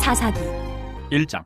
사사기 1장.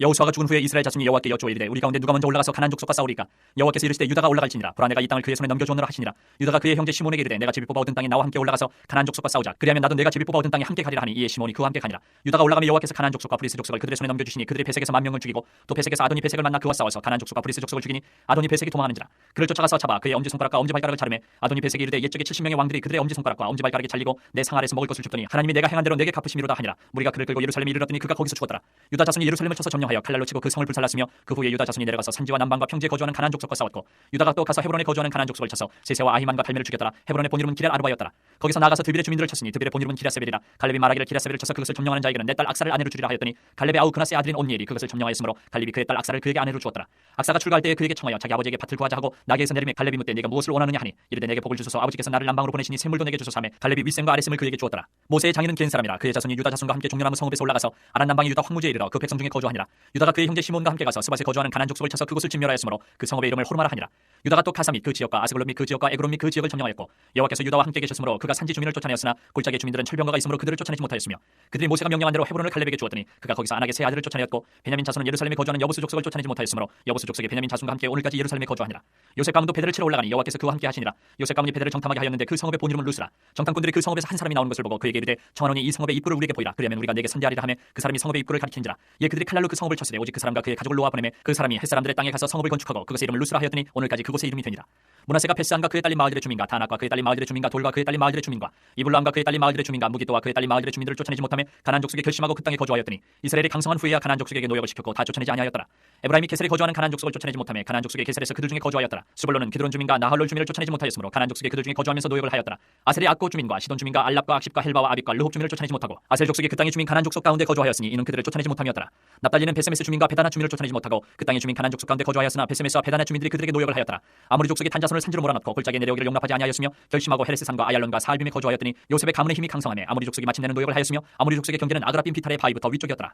여호수아가 죽은 후에 이스라엘 자손이 여호와께 여쭈어 이르되 우리 가운데 누가 먼저 올라가서 가나안 족속과 싸우리까? 여호와께서 이르시되 유다가 올라갈지니라. 보라 내가 이 땅을 그의 손에 넘겨주오노라 하시니라. 유다가 그의 형제 시몬에게 이르되 내가 제비 뽑아 얻은 땅에 나와 함께 올라가서 가나안 족속과 싸우자. 그리하면 나도 내가 제비 뽑아 얻은 땅에 함께 가리라 하니 이에 시몬이 그와 함께 가니라. 유다가 올라가며 여호와께서 가나안 족속과 브리스 족속을 그들의 손에 넘겨주시니 그들이 베색에서 10,000명을 죽이고 또 베색에서 아도니 베색을 만나 그와 싸워서 가나안 족속과 브리스 족속을 죽이니 아도니 베색이 도망하는지라. 그를 쫓아가서 잡아 그의 엄지손가락과 엄지발가락을 자르매 아도니 베색이 이르되 옛적에 70명의 왕들이 그들의 엄지손가락과 엄지발가락에 잘리고 내 상 아래서 먹을 것을 줬더니 하나님이 내가 행한 대로 내게 갚으심이로다 하니라. 무리가 그를 끌고 예루살렘에 이르렀더니 그가 거기서 죽었더라. 유다 자손이 예루살렘을 쳐서 점령하여 칼날로 치고 그 성을 불살랐으며 그 후에 유다 자손이 내려가서 산지와 남방과 평지에 거주하는 가나안 족속과 싸웠고 유다가 또 가서 헤브론에 거주하는 가나안 족속을 쳐서 세세와 아히만과 달메를 죽였더라. 헤브론의 본 이름은 기럇 아르바였더라. 거기서 나가서 드빌의 주민들을 쳤으니 드빌의 본 이름은 기랴세벨이라. 갈렙이 말하기를 기랴세벨을 쳐서 그것을 점령하는 자에게는 내 딸 악사를 아내로 주리라 하였더니 갈렙의 아우 그나스의 아들인 온니엘이 그것을 점령하였으므로 갈렙이 그의 딸 악사를 그에게 아내로 주었더라. 악사가 출가할 때에 그에게 청하여 자기 아버지에게 밭을 구하자 하고 나귀에서 내리매 갈렙이 묻되 네가 무엇을 원하느냐 하니 이르되 내게 복을 주소서 아버지께서 나를 남방으로 보내시니 샘물도 내게 주소서 하매 갈렙이 윗샘과 아랫샘을 그에게 주었더라. 모세의 장인은 겐 사람이라. 그의 자손이 유다 자손과 함께 종려나무 성읍에서 올라가서 아란 남방의 유다 황무지에 이르러 그 백성 중에 거주하니라. 유다가 그의 형제 시몬과 함께 가서 스밧에 거주하는 가나안 족속을 쳐서 그곳을 진멸하였으므로 그 성읍의 이름을 호르마라 하니라. 유다가 또 가사 및 그 지역과 아스글론 및 그 지역과 에그론 및 그 지역을 점령하였고 여호와께서 유다와 함께 계셨으므로 그가 산지 주민을 쫓아내었으나 골짜기 주민들은 철병거가 있으므로 그들을 쫓아내지 못하였으며 그들이 모세가 명령한 대로 헤브론을 갈렙에게 주었더니 그가 거기서 아낙의 세 아들을 쫓아내었고 베냐민 자손은 예루살렘에 거주하는 여부스 족속을 쫓아내지 못하였으므로 여부스 족속의 베냐민 자손과 함께 오늘까지 예루살렘에 거주하니라. 요셉 가문도 베델을 치러 올라가니 여호와께서 그와 함께 하시니라. 요셉 가문이 베델을 정탐하게 하였는데 그 성읍의 본 이름은 루스라. 정탐꾼들이 그 성읍에서 한 사람이 나오는 것을 보고 그에게 이르되 청하노니 이 성읍의 입구를 우리에게 보이라. 그리하면 우리가 내게 선대하리라 하며 그 사람이 성읍의 입구를 가리키니라. 이에 그들이 칼날로 그 성읍을 쳤으되 오직 그 사람과 그의 가족을 놓아 보내매 그 사람이 햇사람들의 땅에 가서 성읍을 건축하고 그것의 이름을 루스라 하였더니 오늘까지 그곳의 이름이 되니라. 므낫세가 베스안과 그의 딸린 마을들의 주민과 다낙과 그의 딸린 마을들의 주민과 돌과 그의 딸린 마을들의 주민과 이블람과 그의 딸린 마을들의 주민과 무기또와 그의 딸린 마을들의 주민들을 쫓아내지 못하며 가나안 족속에 결심하고 그 땅에 거주하였더니 이스라엘이 강성한 후에야 가나안 족속에게 노역을 시켰고 다 쫓아내지 아니하였더라. 에브라임이 게셀에 거주하는 가나안 족속을 쫓아내지 못하며 가나안 족속의 게셀에서 그들 중에 거주하였더라. 스불론은 기드론 주민과 나할롤 주민을 쫓아내지 못하였으므로 가나안 족속의 그들 중에 거주하면서 노역을 하였더라. 아셀의 악고 주민과 시돈 주민과 알랍과 악십과 헬바와 아빅과 르홉 주민을 쫓아내지 못하고 아셀 족속의 그 땅의 주민 가나안 족속 가운데 거주하였으니 이는 그들을 쫓아내지 못함이었더라. 납달리는 베세메스 주민과 베다나 주민을 쫓아내지 못하고 그 땅의 주민 가나안 족속 가운데 거주하였으나 베세메스와 베다나 주민들이 그들에게 노역을 하였더라. 아모리 족속의 단자손을 산지로 몰아넣고 골짜기에 내려오기를 용납하지 아니하였으며 결심하고 헤레스 산과 아얄론과 사알빔에 거주하였더니 요셉의 가문의 힘이 강성하며 아모리 족속이 마침내는 노역을 하였으며 아모리 족속의 경계는 아그라빔 비탈의 바위부터 위쪽이었더라.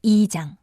2장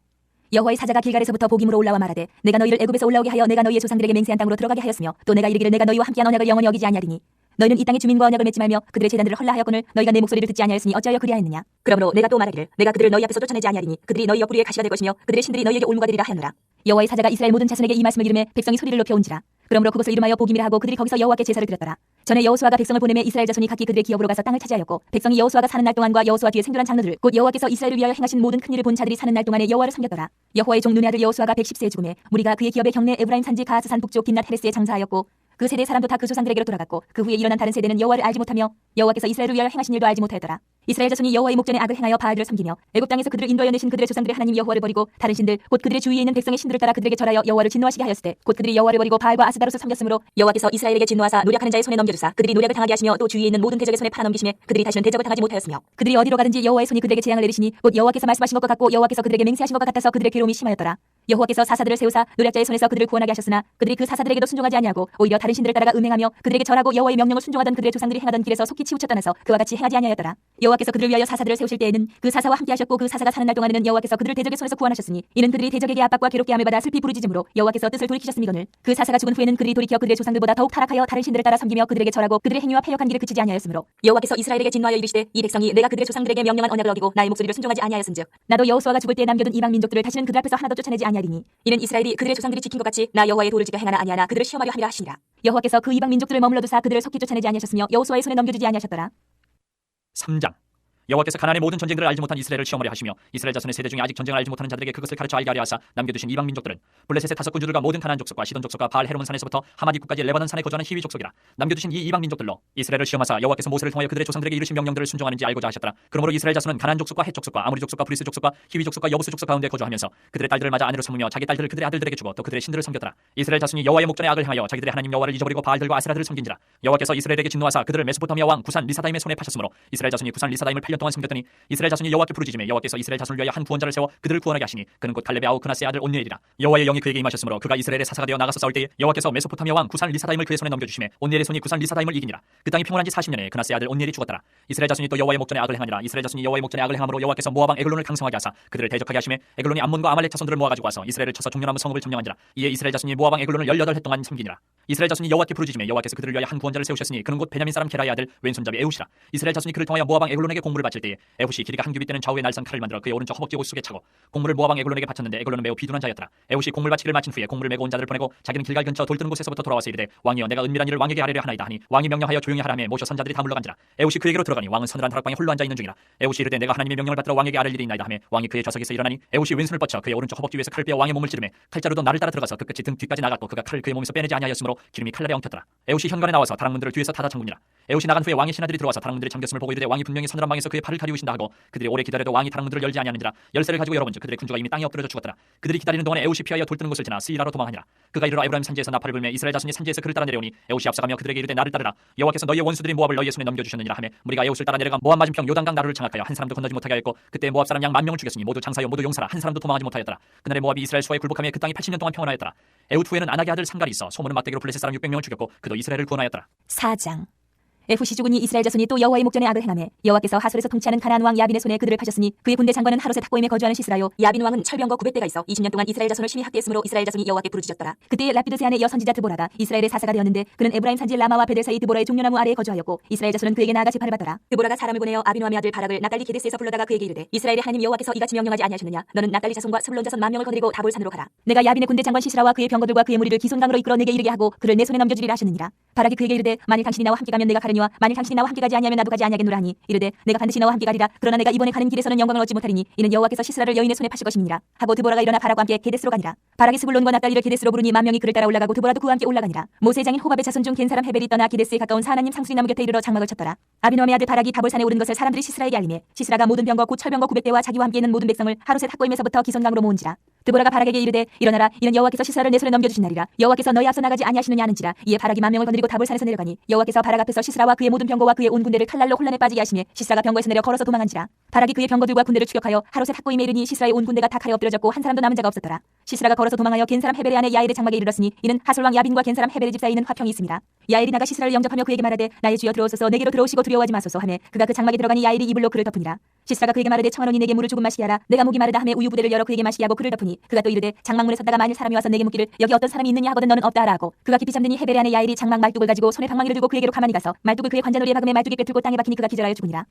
여호와의 사자가 길갈에서부터 복임으로 올라와 말하되 내가 너희를 애굽에서 올라오게 하여 내가 너희의 조상들에게 맹세한 땅으로 들어가게 하였으며 또 내가 이르기를 내가 너희와 함께한 언약을 영원히 어기지 아니하리니 너희는 이 땅의 주민과 언약을 맺지 말며 그들의 제단들을 헐라하였거늘 너희가 내 목소리를 듣지 아니하였으니 어찌하여 그리하였느냐. 그러므로 내가 또 말하기를 내가 그들을 너희 앞에서 쫓아내지 아니하리니 그들이 너희 옆구리에 가시가 될 것이며 그들의 신들이 너희에게 올무가 되리라 하였노라. 여호와의 사자가 이스라엘 모든 자손에게 이 말씀을 이르매 백성이 소리를 높여 온지라. 그러므로 그것을 이름하여 복임이라 하고 그들이 거기서 여호와께 제사를 드렸더라. 전에 여호수아가 백성을 보내매 이스라엘 자손이 각기 그들의 기업으로 가서 땅을 차지하였고 백성이 여호수아가 사는 날 동안과 여호수아 뒤에 생존한 장로들 곧 여호와께서 이스라엘을 위하여 행하신 모든 큰 일을 본 자들이 사는 날 동안에 여호와를 섬겼더라. 여호와의 종 눈의 아들 여호수아가 110세에 죽음에 무리가 그의 기업의 경내 에브라임 산지 가하스산 북쪽 딥낫 헤레스에 장사하였고 그 세대 사람도 다 그 조상들에게로 돌아갔고 그 후에 일어난 다른 세대는 여호와를 알지 못하며 여호와께서 이스라엘을 위하여 행하신 일도 알지 못하였더라. 이스라엘 자손이 여호와의 목전에 악을 행하여 바알들을 섬기며 애굽 땅에서 그들을 인도하여 내신 그들의 조상들의 하나님 여호와를 버리고 다른 신들 곧 그들의 주위에 있는 백성의 신들을 따라 그들에게 절하여 여호와를 진노하시게 하였을 때 곧 그들이 여호와를 버리고 바알과 아스다롯을 섬겼으므로 여호와께서 이스라엘에게 진노하사 노력하는 자의 손에 넘겨주사 그들이 노력을 당하게 하시며 또 주위에 있는 모든 대적의 손에 팔아넘기시며 그들이 다시는 대적을 당하지 못하였으며 그들이 어디로 가든지 여호와의 손이 그들에게 재앙을 내리시니 곧 여호와께서 말씀하신 것과 같고 여호와께서 그들에게 맹세하신 것과 같아서 그들의 괴로움이 심하였더라. 여호와께서 사사들을 세우사 노략자의 손에서 그들을 구원하게 하셨으나 그들이 그 사사들에게도 순종하지 아니하고 오히려 다른 신들을 따라가 음행하며 그들에게 절하고 여호와의 명령을 순종하던 그들의 조상들이 행하던 길에서 속히 치우쳐 떠나서 그와 같이 행하지 아니하였더라. 여호와께서 그들을 위하여 사사들을 세우실 때에는 그 사사와 함께 하셨고 그 사사가 사는 날 동안에는 여호와께서 그들을 대적의 손에서 구원하셨으니 이는 그들이 대적에게 압박과 괴롭게 함을 받아 슬피 부르짖음으로 여호와께서 뜻을 돌이키셨음이거늘 그 사사가 죽은 후에는 그들이 돌이켜 그들의 조상들보다 더욱 타락하여 다른 신들을 따라 섬기며 그들에게 절하고 그들의 행위와 패역한 길을 그치지 아니하였으므로 여호와께서 이스라엘에게 진노하여 이르시되 이 백성이 내가 그들의 조상들에게 명령한 언약을 어기고 나의 목소리를 순종하지 아니하였은즉 나도 여호수아가 죽을 때 남겨둔 이방 민족들을 다시는 그들 앞에서 하나도 쫓아내지 아니하리니 이는 이스라엘이 그들의 조상들이 지킨 것 같이 나 여호와의 도를 지켜 행하나 아니하나 그들을 시험하려 함이라 하시니라. 여호와께서 그 이방 민족들을 머물러 두사 그들을 속히 쫓아내지 아니하셨으며 여호수아의 손에 넘겨주지 아니하셨더라. 3장. 여호와께서 가나안의 모든 전쟁들을 알지 못한 이스라엘을 시험하려 하시며 이스라엘 자손의 세대 중에 아직 전쟁을 알지 못하는 자들에게 그것을 가르쳐 알게 하려 하사 남겨두신 이방 민족들은 블레셋의 5 군주들과 모든 가나안 족속과 시돈 족속과 바알 헤르몬 산에서부터 하맛 입구까지 레바논 산에 거주하는 히위 족속이라. 남겨두신 이 이방 민족들로 이스라엘을 시험하사 여호와께서 모세를 통하여 그들의 조상들에게 이르신 명령들을 순종하는지 알고자 하셨더라. 그러므로 이스라엘 자손은 가나안 족속과 헷 족속과 아모리 족속과 브리스 족속과 히위 족속과 여부스 족속 가운데 거주하면서 그들의 딸들을 맞아 아내로 삼으며 자기 딸들을 그들의 아들들에게 주고 또 그들의 신들을 섬겼더라. 이스라엘 자손이 여호와의 목전에 악을 행하여 자기들의 하나님 여호와를 잊어버리고 바알들과 아세라들을 섬긴지라. 여호와께서 이스라엘에게 진노하사 그들을 메소포타미아 왕 구산 리사다임의 손에 파셨으므로 이스라엘 자손이 구산 리사다임을 8년 동안 섬겼더니 이스라엘 자손이 여호와께 부르짖으며 여호와께서 이스라엘 자손을 위하여 한 구원자를 세워 그들을 구원하게 하시니 그는 곧 갈렙의 아우 그나스의 아들 온니엘이라. 여호와의 영이 그에게 임하셨으므로 그가 이스라엘의 사사가 되어 나가서 싸울 때에 여호와께서 메소포타미아 왕 구산 리사다임을 그의 손에 넘겨주시매 온니엘의 손이 구산 리사다임을 이기니라. 그 땅이 평온한 지 40년에 그나스의 아들 온니엘이 죽었더라. 이스라엘 자손이 또 여호와의 목전에 악을 행하니라. 이스라엘 자손이 여호와의 목전에 악을 행함으로 여호와께서 모압 왕 에글론을 강성하게 하사 그들을 대적하게 하시매 에글론이 암몬과 아말렉 자손들을 모아가지고 와서 이스라엘을 쳐서 종려나무 성읍을 점령한지라. 이에 이스라엘 자손이 모압 왕 에글론을 18해 동안 섬기니라. 이스라엘 자손이 여호와께 부르짖으며 여호와께서 그들을 위하여 한 구원자를 세우셨으니 그는 곧 베냐민 사람 게라의 아들 왼손잡이 에훗이라. 이스라엘 자손이 그를 통하여 모압 왕 에글론에게 공물을 공물을 바칠 때에 에훗이 길이가 한 규빗 되는 좌우의 날선 칼을 만들어 그의 오른쪽 허벅지 옷 속에 차고 공물을 모압 왕 에글론에게 바쳤는데 에글론은 매우 비둔한 자였더라. 에훗이 공물 바치기를 마친 후에 공물을 메고 온 자들을 보내고 자기는 길갈 근처 돌 뜨는 곳에서부터 돌아와서 이르되 왕이여 내가 은밀한 일을 왕에게 아뢰려 하나이다 하니 왕이 명령하여 조용히 하라며 모셔 선자들이 다 물러간지라. 에훗이 그에게로 들어가니 왕은 서늘한 다락방에 홀로 앉아 있는 중이라. 에훗이 이르되 내가 하나님의 명령을 받들어 왕에게 아뢰 일이 있나이다 하며 왕이 그의 좌석에서 일어나니 에훗이 왼손을 뻗쳐 그의 오른쪽 허벅지 위에서 칼을 빼어 왕의 몸을 찌르매 칼자루도 나를 따라 들어가서 그 끝이 등 뒤까지 나갔고 그가 칼을 그의 몸에서 빼내지 아니하였으므로 기름이 칼날에 엉켰더라. 에훗이 현관에 나와서 다락문들을 뒤에서 닫아 잠그니라. 에훗이 나간 후에 왕의 신하들이 들어와서 다락문들이 잠겼음을 보고 이르되 왕이 분명히 서늘한 방에서 그의 팔을 가리우신다 하고 그들이 오래 기다려도 왕이 다락문들을 열지 아니하는지라. 열쇠를 가지고 열어본즉 그들의 군주가 이미 땅에 엎드려져 죽었더라. 그들이 기다리는 동안에 에훗이 피하여 돌 뜨는 곳을 지나 스이라로 도망하니라. 그가 이르러 에브라임 산지에서 나팔을 불며 이스라엘 자손이 산지에서 그를 따라 내려오니 에훗이 앞서가며 그들에게 이르되 나를 따르라. 여호와께서 너희의 원수들인 모압을 너희의 손에 넘겨주셨느니라 하며 무리가 에훗을 따라 내려가 모압 맞은편 요단강 나루를 장악하여 한 사람도 건너지 못하게 하였고 그때 모압 사람 양 10,000명을 죽였으니 모두 장사요 모두 용사라. 한 사람도 도망하지 못하였더라. 그날에 모압이 이스라엘 수하에 굴복하며 그 땅이 80년 동안 평온하였더라. 에훗 후에는 아낙의 아들 상갈이 있어 소문은 막대기로 블레셋 사람 600명을 죽였고 그도 이스라엘을 구원하였더라. 4장. 에훗이 죽으니 이스라엘 자손이 또 여호와의 목전에 악을 행하며 여호와께서 하솔에서 통치하는 가나안 왕 야빈의 손에 그들을 파셨으니 그의 군대 장관은 하롯의 탁고임에 거주하는 시스라요. 야빈 왕은 철병거 900대가 있어 20년 동안 이스라엘 자손을 심히 학대했으므로 이스라엘 자손이 여호와께 부르짖었더라. 그때에 라피드 세안의 여선지자 드보라가 이스라엘의 사사가 되었는데 그는 에브라임 산지 라마와 베델 사이 드보라의 종려나무 아래에 거주하였고 이스라엘 자손은 그에게 나아가 재판을 받더라. 드보라가 사람을 보내어 아비노함의 아들 바락을 납달리 게데스에서 불러다가 그에게 이르되 이스라엘의 하나님 여호와께서 이같이 명령하지 아니하셨느냐. 너는 납달리 자손과 스불론 자손 10,000명을 거느리고 다볼산으로 가라. 내가 야빈의 군대 장관 시스라와 그의 병거들과 그의 무리를 기손강으로 이끌어 내게 이르게 하고 그를 내 손에 넘겨주리라 하셨느니라. 바락이 그에게 이르되 만일 당신이 나와 함께 가면 내가 가려니와 만일 당신이 나와 함께 가지 아니하면 나도 가지 아니하겠노라 하니 이르되 내가 반드시 너와 함께 가리라. 그러나 내가 이번에 가는 길에서는 영광을 얻지 못하리니 이는 여호와께서 시스라를 여인의 손에 파실 것임이니라 하고 드보라가 일어나 바락과 함께 게데스로 가니라. 바락이 스불론과 납달리를 게데스로 부르니 10,000명이 그를 따라 올라가고 드보라도 그와 함께 올라가니라. 모세의 장인 호밥의 자손 중 겐 사람 헤벨이 떠나 게데스에 가까운 사하나님 상수리 나무 곁에 이르러 장막을 쳤더라. 아비노함의 아들 바락이 다볼산에 오른 것을 사람들이 시스라에게 알리매 시스라가 모든 병거 곧 철병거 900대와 자기와 함께 있는 모든 백성을 하롯의 탁고임에서부터 기손강으로 모은지라. 드보라가 바락에게 이르되 일어나라. 이는 여호와께서 시스라를 내 손에 넘겨주신 날이라. 여호와께서 너희 앞서 나가지 아니하시느냐 하는지라. 이에 바락이 10,000명을 거느리고 다볼산에서 내려가니 여호와께서 바락 앞에서 시스라와 그의 모든 병거와 그의 온 군대를 칼날로 혼란에 빠지게 하시며 시스라가 병거에서 내려 걸어서 도망한지라. 바락이 그의 병거들과 군대를 추격하여 하롯의 탁고임에 이르니 시스라의 온 군대가 다 칼에 엎드려졌고 한 사람도 남은 자가 없었더라. 시스라가 걸어서 도망하여 겐 사람 헤벨의 아내 야엘의 장막에 이르렀으니 이는 하솔 왕 야빈과 겐 사람 헤벨의 집 사이에 있는 화평이 있습니다. 야엘이 나가 시스라를 영접하며 그에게 말하되 나의 주여 들어오소서. 내게로 들어오시고 두려워하지 마소서 하며 그가 그 장막에 들어가니 야엘이 이불로 그를 덮으니라. 시스라가 그에게 말하되 청하노니 내게 물을 조금 마시게 하라. 내가 목이 마르다 하며 우유 부대를 열어 그에게 마시게 하고 그를 덮으니 그가 또 이르되 장막문에 섰다가 만일 사람이 와서 내게 묻기를 여기 어떤 사람이 있느냐 하거든 너는 없다 하라 하고 그가 깊이 잠드니 헤벨의 아내 야엘이 장막 말뚝을 가지고 손에 방망이를 들고 그에게로 가만히 가서 말뚝을 그의 관자놀이에 박음에 말뚝이 꿰뚫고 땅에 박히니 그가 기절하여 죽으니라.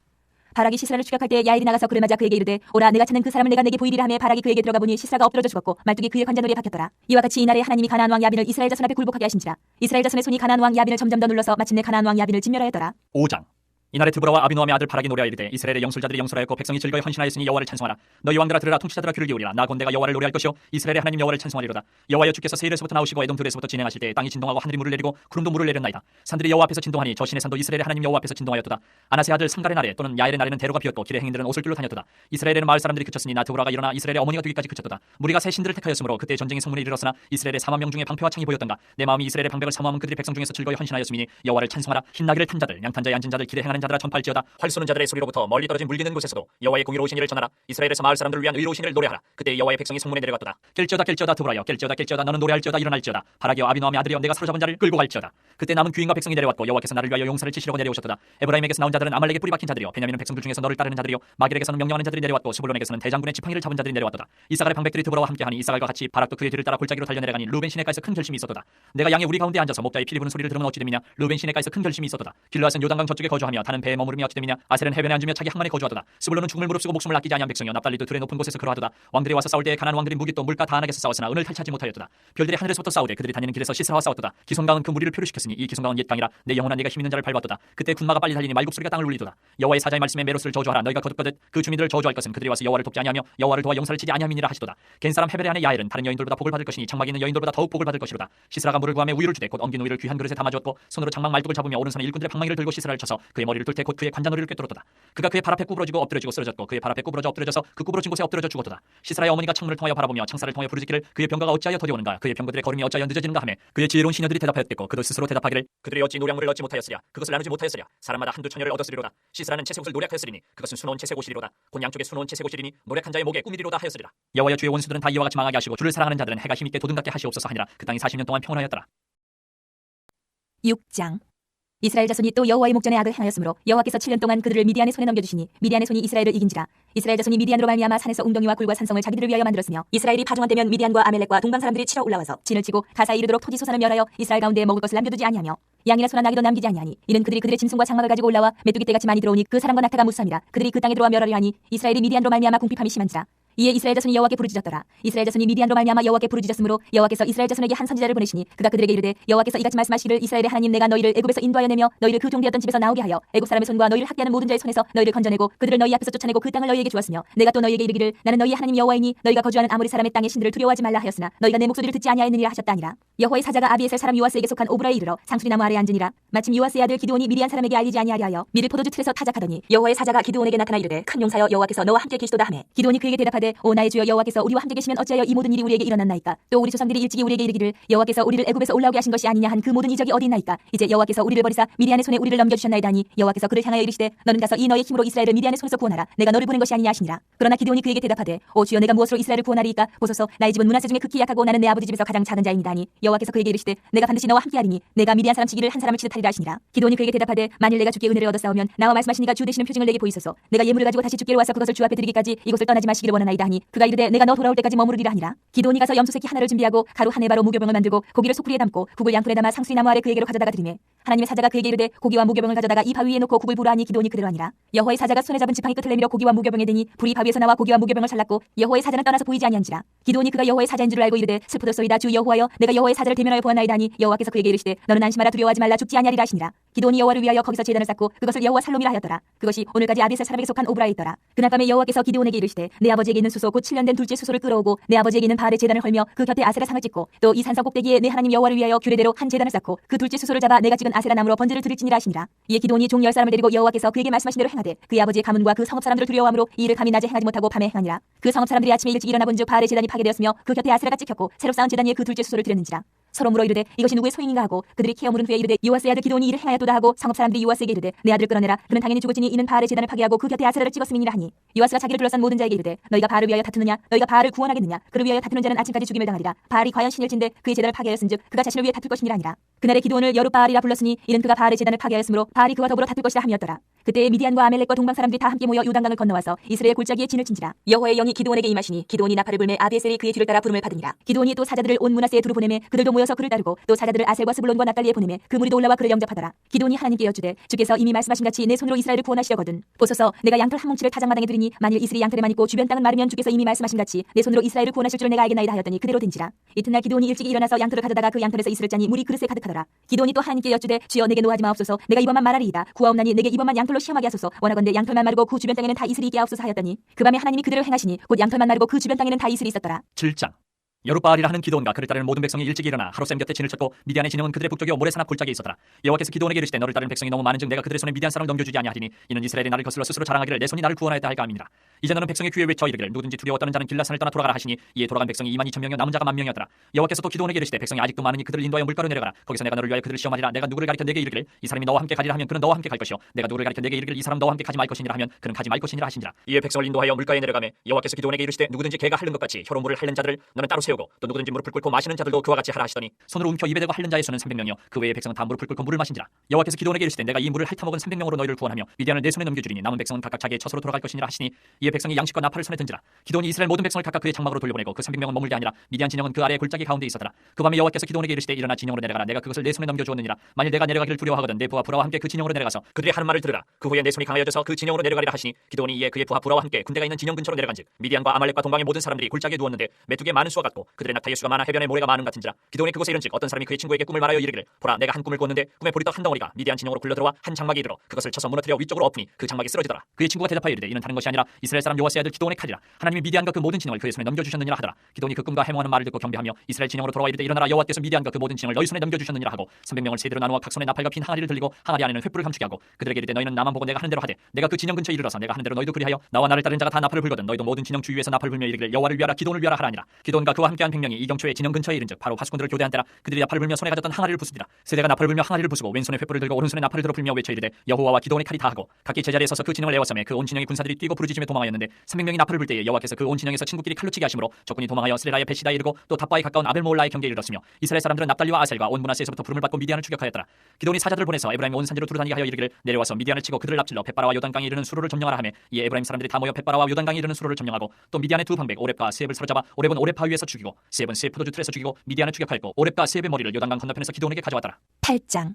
바락이 시스라를 추격할 때 야엘이 나가서 그를 맞아 그에게 이르되 오라 내가 찾는 그 사람을 내가 내게 보이리라 하며 바락이 그에게 들어가 보니 시스라가 엎드러져 죽었고 말뚝이 그의 관자놀이에 박혔더라. 이와 같이 이날에 하나님이 가나안 왕 야빈을 이스라엘 자손 앞에 굴복하게 하신지라. 이스라엘 자손의 손이 가나안 왕 야빈을 점점 더 눌러서 마침내 가나안 왕 야빈을 진멸하였더라. 5장. 이날에 드보라와 아비노함의 아들 바락이 노래하여 이르되 이스라엘의 영술자들이 영술하였고 백성이 즐거이 헌신하였으니 여호와를 찬송하라. 너희 왕들아 들으라. 통치자들아 귀를 기울이라. 나 곧 내가 여호와를 노래할 것이요 이스라엘의 하나님 여호와를 찬송하리로다. 여호와여 주께서 세일에서부터 나오시고 에돔들에서부터 진행하실 때 땅이 진동하고 하늘이 물을 내리고 구름도 물을 내렸나이다. 산들이 여호와 앞에서 진동하니 저 신의 산도 이스라엘의 하나님 여호와 앞에서 진동하였도다. 아나스의 아들 상갈의 날에 또는 야엘의 날에는 대로가 비었고 길의 행인들은 옷을 뚫로 다녔도다. 이스라엘에는 마을 사람들이 그쳤으니 나 드보라가 일어나 이스라엘의 어머니가 되기까지 그쳤도다. 무리가 새 신들을 택하였으므로 그때 전쟁의 성문에 이르렀으나 이스라엘의 40,000명 중에 방패와 창이 보였던가. 내 마음이 이스라엘의 방백을 사모하면 그들이 백성 중에서 즐거이 헌신하였으니 여호와를 찬송하라. 흰나귀를 탄 자들 양탄 자에 앉은 자들 길에 행하는 자들아 전파할지어다. 활 쏘는 자들의 소리로부터 멀리 떨어진 물리는 곳에서도 여호와의 공의로우신 일을 전하라. 이스라엘에서 마을 사람들을 위한 의로우신 일을 노래하라. 그때 여호와의 백성이 성문에 내려갔도다. 깰지어다 깰지어다 드보라여 깰지어다 깰지어다 너는 노래할지어다 일어날지어다. 바락이여 아비노함의 아들이여 내가 사로잡은 자를 끌고 갈지어다. 그때 남은 귀인과 백성이 내려왔고 여호와께서 나를 위하여 용사를 치시려고 내려오셨도다. 에브라임에게서 나온 자들은 아말렉에 뿌리 박힌 자들이요 베냐민 백성들 중에서 너를 따르는 자들이요 마길에게서는 명령하는 자들이 내려왔고 스불론에게서는 대장군의 지팡이를 잡은 자들이 내려왔도다. 이사갈의 방백들이 드보라와 함께하니 이사갈과 같이 바락도 그의 뒤를 따라 골짜기로 달려내려가니 루벤 시내가에서 큰 결심이 있었도다. 내가 양의 우리 가운데 앉아서 목자의 피리 부는 소리를 들으면 어찌 됨이냐. 루벤 시내가에서 큰 결심이 있었도다. 길르앗은 요단강 저쪽에 거주하며 다는 배에 머무름이 어찌 됨이냐. 아셀은 해변에 앉으며 자기 항만에 거주하도다. 스불론은 죽음을 무릅쓰고 목숨을 아끼지 아니한 백성이요 납달리도 들의 높은 곳에서 그러하도다. 왕들이 와서 싸울 때에 가나안 왕들이 무기또 물가 다안하게서 싸웠으나 은을 탈취하지 못하였도다. 별들이 하늘에서부터 싸우되 그들이 다니는 길에서 시스라와 싸웠도다. 기손강은 그 무리를 표류시켰으니 이 기손강은 옛 강이라. 내 영혼아 네가 힘 있는 자를 밟았도다. 그때 군마가 빨리 달리니 말국소리가 땅을 울리도다. 여호와의 사자의 말씀에 메로스를 저주하라. 너희가 거듭거듭 그 주민들을 저주할 것은 그들이 와서 여호와를 돕지 아니하며 여호와를 도와 영사를 치지 아니함이니라 하시도다. 겐 사람 헤벨의 아내 야엘은 다른 여인들보다 복을 받을 것이니 장막에 있는 여인들보다 더욱 복을 받을 것이로다. 시스라가 물을 구하며 우유를 주되 곧 엉긴 우유를 귀한 그릇에 담아주었고 손으로 장막 말뚝을 잡으며 오른손에 일꾼들의 방망이를 들고 시스라를 쳐서 그의 머리를 뚫되 곧 그의 관자놀이를 꿰뚫었도다. 그가 그의 발 앞에 구부러지고 엎드려지고 쓰러졌고 그의 발 앞에 구부러져 엎드려져서 그 구부러진 곳에 엎드려져 죽었도다. 시스라의 어머니가 창문을 통하여 바라보며 창살을 통하여 부르짖기를 그의 병거가 어찌하여 더디오는가 그의 병거들의 걸음이 어찌하여 늦어지는가 하며 그의 지혜로운 시녀들이 대답하였겠고 그도 스스로 대답하기를 그들이 어찌 노량물을 얻지 못하였으랴. 그것을 나누지 못하였으랴. 사람마다 한두 처녀를 얻었으리로다. 시스라는 채색옷을 노략하였으리니 그것은 수놓은 채색옷이리로다. 곧 양쪽에 수놓은 채색옷이리니 노략한 자의 목에 꿈이리로다 하였으리라. 여호와여 주의 원수들은 다 이와 같이 망하게 하시고 주를 사랑하는 자들은 해가 힘있게 도등같게 하시옵소서 하니라. 그 땅이 40년 동안 평온하였더라. 6장. 이스라엘 자손이 또 여호와의 목전에 악을 행하였으므로 여호와께서 7년 동안 그들을 미디안의 손에 넘겨주시니 미디안의 손이 이스라엘을 이긴지라. 이스라엘 자손이 미디안으로 말미암아 산에서 웅덩이와 굴과 산성을 자기들을 위하여 만들었으며 이스라엘이 파종한 때면 미디안과 아멜렉과 동방 사람들이 치러 올라와서 진을 치고 가사에 이르도록 토지 소산을 멸하여 이스라엘 가운데 먹을 것을 남겨두지 아니하며 양이나 소나 나귀도 남기지 아니하니 이는 그들이 그들의 짐승과 장막을 가지고 올라와 메뚜기 떼같이 많이 들어오니 그 사람과 낙타가 무수함이라. 그들이 그 땅에 들어와 멸하려 하니 이스라엘이 미디안으로 말미암아 궁핍함이 심한지라. 이에 이스라엘 자손이 여호와께 부르짖었더라. 이스라엘 자손이 미디안으로 말미암아 여호와께 부르짖었으므로 여호와께서 이스라엘 자손에게 한 선지자를 보내시니 그가 그들에게 이르되 여호와께서 이같이 말씀하시기를 이스라엘의 하나님 내가 너희를 애굽에서 인도하여 내며 너희를 그 종되었던 집에서 나오게 하여 애굽 사람의 손과 너희를 학대하는 모든 자의 손에서 너희를 건져내고 그들을 너희 앞에서 쫓아내고 그 땅을 너희에게 주었으며 내가 또 너희에게 이르기를 나는 너희의 하나님 여호와이니 너희가 거주하는 아모리 사람의 땅의 신들을 두려워하지 말라 하였으나 너희가 내 목소리를 듣지 아니하였느니라 하셨다니라. 여호와의 사자가 아비에셀 사람 요아스에게 속한 오브라에 이르러 상수리 나무 아래에 앉으니라. 마침 요아스의 아들 기드온이 미디안 사람에게 알리지 아니하려 하여 미를 포도주 틀에서 타작하더니 여호와의 사자가 기드온에게 나타나 이르되 큰 용사여 여호와께서 너와 함께 계시도다 하매 기드온이 그에게 대답하되 오 나의 주여 여호와께서 우리와 함께 계시면 어찌하여 이 모든 일이 우리에게 일어났나이까. 또 우리 조상들이 일찍이 우리에게 이르기를 여호와께서 우리를 애굽에서 올라오게 하신 것이 아니냐 한 그 모든 이적이 어디 있나이까. 이제 여호와께서 우리를 버리사 미디안의 손에 우리를 넘겨주셨나이다 하니 여호와께서 그를 향하여 이르시되 너는 가서 이 너의 힘으로 이스라엘을 미디안의 손에서 구원하라. 내가 너를 보낸 것이 아니냐 하시니라. 그러나 기드온이 그에게 대답하되 오 주여 내가 무엇으로 이스라엘을 구원하리이까. 보소서 나의 집은 므낫세 중에 극히 약하고 나는 내 아버지 집에서 가장 작은 자입니다 하니 여호와께서 그에게 이르시되 내가 반드시 너와 함께하리니 내가 미디안 사람 치기를 한 사람을 치듯 하리라 하시니라. 기드온이 그에게 대답하되 만일 내가 주께 은혜를 얻었사오면 나와 말씀하시니가 주 되시는 표징을 내게 보이소서. 내가 예물을 가지고 다시 주께로 와서 그것을 주 앞에 드리기까지 이곳을 떠나지 마시기를 원하나이다 하니 그가 이르되 내가 너 돌아올 때까지 머무르리라 하니라. 기드온이 가서 염소 새끼 하나를 준비하고 가루 한 에바로 무교병을 만들고 고기를 소쿠리에 담고 국을 양푼에 담아 상수리 나무 아래 그에게로 가져다가 드리매 하나님의 사자가 그에게 이르되 고기와 무교병을 가져다가 이 바위 위에 놓고 국을 부으라 하니 기드온이 그대로 하니라. 여호와의 사자가 손에 잡은 지팡이 끝을 내밀어 고기와 무교병에 대니 불이 바위에서 나와 고기와 무교병을 잘랐고 여호와의 사자는 떠나서 보이지 아니한지라. 기드온이 그가 여호와의 사자인 줄을 알고 이르되 슬프도소이다 주 여호와여 내가 여호와의 사자를 대면하여 보았나이다 하니 여호와께서 그에게 이르시되 너는 안심하라 두려워하지 말라 죽지 아니하리라 하시니라. 기드온이 여호와를 위하여 거기서 제단을 쌓고 그것을 여호와 살롬이라 하였더라. 그것이 오늘까지 아비에셀 사람에게 속한 오브라에 있더라. 그날 밤에 여호와께서 기드온에게 이르시되 내 아버지에게 있는 수소 곧 7년 된 둘째 수소를 끌어오고 내 아버지에게 있는 바알의 제단을 헐며 그 곁에 아세라 상을 찍고 또 이 산성 꼭대기에 내 하나님 여호와를 위하여 규례대로 한 제단을 쌓고 그 둘째 수소를 잡아 내가 찍은 아세라 나무로 번제를 드릴지니라 하시니라. 이에 기드온이 종 10사람을 데리고 여호와께서 그에게 말씀하신 대로 행하되 그의 아버지의 가문과 그 성읍 사람들을 두려워함으로 이 일을 감히 낮에 행하지 못하고 밤에 행하니라. 그 성읍 사람들이 아침에 일찍 일어나 본즉 바알의 제단이 파괴되었으며 그 곁에 아세라가 찍혔고 새로 쌓은 제단 위에 그 둘째 수소를 드렸는지라. 서로 물어 이르되 이것이 누구의 소행인가 하고 그들이 캐어 물은 후에 이르되 요아스의 아들 기드온이 이를 행하였도다 하고 성읍 사람들이 요아스에게 이르되 내 아들을 끌어내라. 그는 당연히 죽을지니 이는 바알의 제단을 파괴하고 그 곁에 아세라를 찍었음이니라 하니 요아스가 자기를 둘러싼 모든 자에게 이르되 너희가 바알을 위하여 다투느냐 너희가 바알을 구원하겠느냐. 그를 위하여 다투는 자는 아침까지 죽임을 당하리라. 바알이 과연 신일진데 그의 제단을 파괴하였은즉 그가 자신을 위해 다툴 것이니라 하니라. 그날에 기드온을 여룻바알이라 불렀으니 이는 그가 바알의 제단을 파괴하였으므로 바알이 그와 더불어 다툴 것이라 함이었더라. 그때에 미디안과 아멜렉과 동방 사람들이 다 함께 모여 요단강을 건너와서 이스라엘 골짜기에 진을 친지라. 여호와의 영이 기드온에게 임하시니 기드온이 나팔을 불매 아비에셀이 그의 뒤를 따라 부름을 받으니라. 기드온이 또 사자들을 온 므낫세에 두루 보내매 그들도 모여서 그를 따르고 또 사자들을 아셀과 스불론과 납달리에 보내매 그 무리도 올라와 그를 영접하더라. 기드온이 하나님께 여쭈되 주께서 이미 말씀하신 같이 내 손으로 이스라엘을 구원하시려거든. 보소서 내가 양털 한 뭉치를 타작마당에 두리니 만일 이슬이 양털에만 있고 주변 땅은 마르면 주께서 이미 말씀하신 같이 내 손으로 이스라엘을 구원하실 줄을 내가 알겠나이다 하였더니 그대로 된지라. 이튿날 기드온이 일찍 일어나서 양털을 가져다가 그 양털에서 이슬을 짜니 물이 그릇에 가득하더라. 기드온이 또 하나님께 여쭈되 주여 내게 노하지 마옵소서. 내가 이번만 말하리이다. 구하옵나니 내게 이번만 양털로 시험하게 하소서. 원하건대 양털만 마르고 그 주변 땅에는 다 이슬이 있게 하옵소서 하였더니 그 밤에 하나님이 그대로 행하시니 곧 양털만 마르고 그 주변 땅에는 다 이슬이 있었더라. 7장. 여룻바알이라 하는 기드온과 그를 따르는 모든 백성이 일찍 일어나 하롯셈 곁에 진을 쳤고 미디안의 진영은 그들의 북쪽이요 모레산 앞 골짜기에 있었더라. 여호와께서 기드온에게 이르시되 너를 따르는 백성이 너무 많은즉 내가 그들의 손에 미디안 사람을 넘겨주지 아니하리니 이는 이스라엘이 나를 거슬러 스스로 자랑하기를 내 손이 나를 구원하였다 할까 함이니라. 이제 너는 백성의 귀에 외쳐 이르기를 누구든지 두려워 떠는 자는 길라산을 떠나 돌아가라 하시니 이에 돌아간 백성이 22,000명이요 남은 자가 10,000명이었더라. 여호와께서 또 기드온에게 이르시되 백성이 아직도 많으니 그들을 인도하여 물가로 내려가라. 거기서 내가 너를 위하여 그들을 시험하리라. 내가 누구를 가리켜 내게 이르기를 이 사람이 너와 함께 가리라 하면 그는 너와 함께 갈 것이요 내가 누구를 가리켜 내게 이르기를 이 사람 너와 함께 가지 말 것이니라 하면 그는 가지 말 것이니라 하시니라. 이에 백성을 인도하여 물가에 내려가매 여호와께서 기드온에게 이르시되 누구든지 개가 핥는 것 같이 혀로 물을 핥는 자들을 너는 따로 세우고 또 누구든지 무릎을 꿇고 마시는 자들도 그와 같이 하라 하시더니 손으로 움켜 입에 대고 핥는 자의 수는 300명이요 그 외의 백성은 다 무릎을 꿇고 물을 마신지라. 여호와께서 기드온에게 이르시되 내가 이 물을 핥아먹은 300명으로 너희를 구원하며 미디안을 내 손에 넘겨주리니 남은 백성은 각각 자기의 처소로 돌아갈 것이니라 하시니 이에 백성이 양식과 나팔을 손에 든지라. 기드온이 이스라엘 모든 백성을 각각 그의 장막으로 돌려보내고 그 300명은 머물게 아니라 미디안 진영은 그 아래의 골짜기 가운데 있었더라. 그 밤에 여호와께서 기드온에게 이르시되 일어나 진영으로 내려가라. 내가 그것을 내 손에 넘겨주었느니라. 만일 내가 내려가기를 두려워하거든 내 부하 부라와 함께 그 진영으로 내려가서 그들이 하는 말을 들으라. 그 후에 내 손이 강하여져서 그 진영으로 내려가리라 하시니 기드온이 이에 그의 부하 부라와 함께 군대가 있는 진영 근처로 내려간즉 미디안과 아말렉과 동방의 모든 사람들이 골짜기에 누웠는데 메뚜기의 많은 수와 같고 그들의 낙타의 수가 많아 해변의 모래가 많은 같은지라. 기드온이 그곳에 이른즉 어떤 사람이 그의 친구에게 꿈을 말하여 이르기를 보라 내가 한 꿈을 꿨는데 꿈에 보리떡 한 덩어리가 미디안 진영으로 굴러들어와 한 장막에 이르러 그것을 쳐서 무너뜨려 위쪽으로 엎으니 그 장막이 쓰러지더라. 그의 친구가 대답하여 이르되 이는 다른 것이 아니라 이스라엘 사람 요아스의 아들 기드온의 칼이라. 하나님이 미디안과 그 모든 진영을 그의 손에 넘겨주셨느니라 하더라. 기드온이 그 꿈과 해몽하는 말을 듣고 경배하며 이스라엘 진영으로 돌아와 이르되 일어나라 여호와께서 미디안과 그 모든 진영을 너희 손에 넘겨주셨느니라 하고 300명을 세대로 나누어 각 손에 나팔과 핀 항아리를 들리고 항아리 안에는 횃불을 감추게 하고 그들에게 이르되 너희는 나만 보고 내가 하는 대로 하되 내가 그 진영 근처에 이르러서 내가 하는 대로 너희도 그리하여 나와 나를 따르는 자가 다 나팔을 불거든 너희도 모든 진영 주위에서 나팔을 불며 이르기를 여호와를 위하라 기드온을 위하라 하라니라. 기드온과 그와 함께한 100명이 이경초의 진영 근처에 이른즉 바로 파수꾼들을 교대한 때라 그들이 나팔을 불며 손에 가졌던 항아리를 부수니라. 세대가 나팔을 불며 항아리를 부수고 왼손에 횃불을 들고 오른손에 나팔을 들어 불며 외쳐 이르되 여호와와 기드온의 칼이 다하고 각기 제자리에 서서 그 진영을 에워싸매 그 온 진영의 군사들이 뛰고 부르짖으며 도망하였는데 300명이 나팔을 불 때에 여호와께서 그 온 진영에서 친구끼리 칼로 치게 하심으로 적군이 도망하여 스레라의 베시다에 이르고 또 답바에 가까운 아벨모올라의 경계에 이르렀으며 이스라엘 사람들은 납달리와 아셀과 온 문하세에서부터 부름을 받고 미디안을 추격하였더라. 기드온이 사자들을 보내서 에브라임 온 산지로 두루다니게 하여 이르기를 내려와서 미디안을 치고 그들을 납질러 벳바라와 요단강에 이르는 수로를 점령하라 하매 이에 에브라임 사람들이 다 모여 벳바라와 요단강에 이르는 수로를 점령하고 또 미디안의 두 방백 오렙과 세heb을 사로잡아 오렙은 오렙 바위에서 죽이고 세heb은 세heb 포도주 틀에서 죽이고 미디안을 추격하였고 오렙과 세heb의 머리를 요단강 건너편에서 기드온에게 가져왔더라. 8장.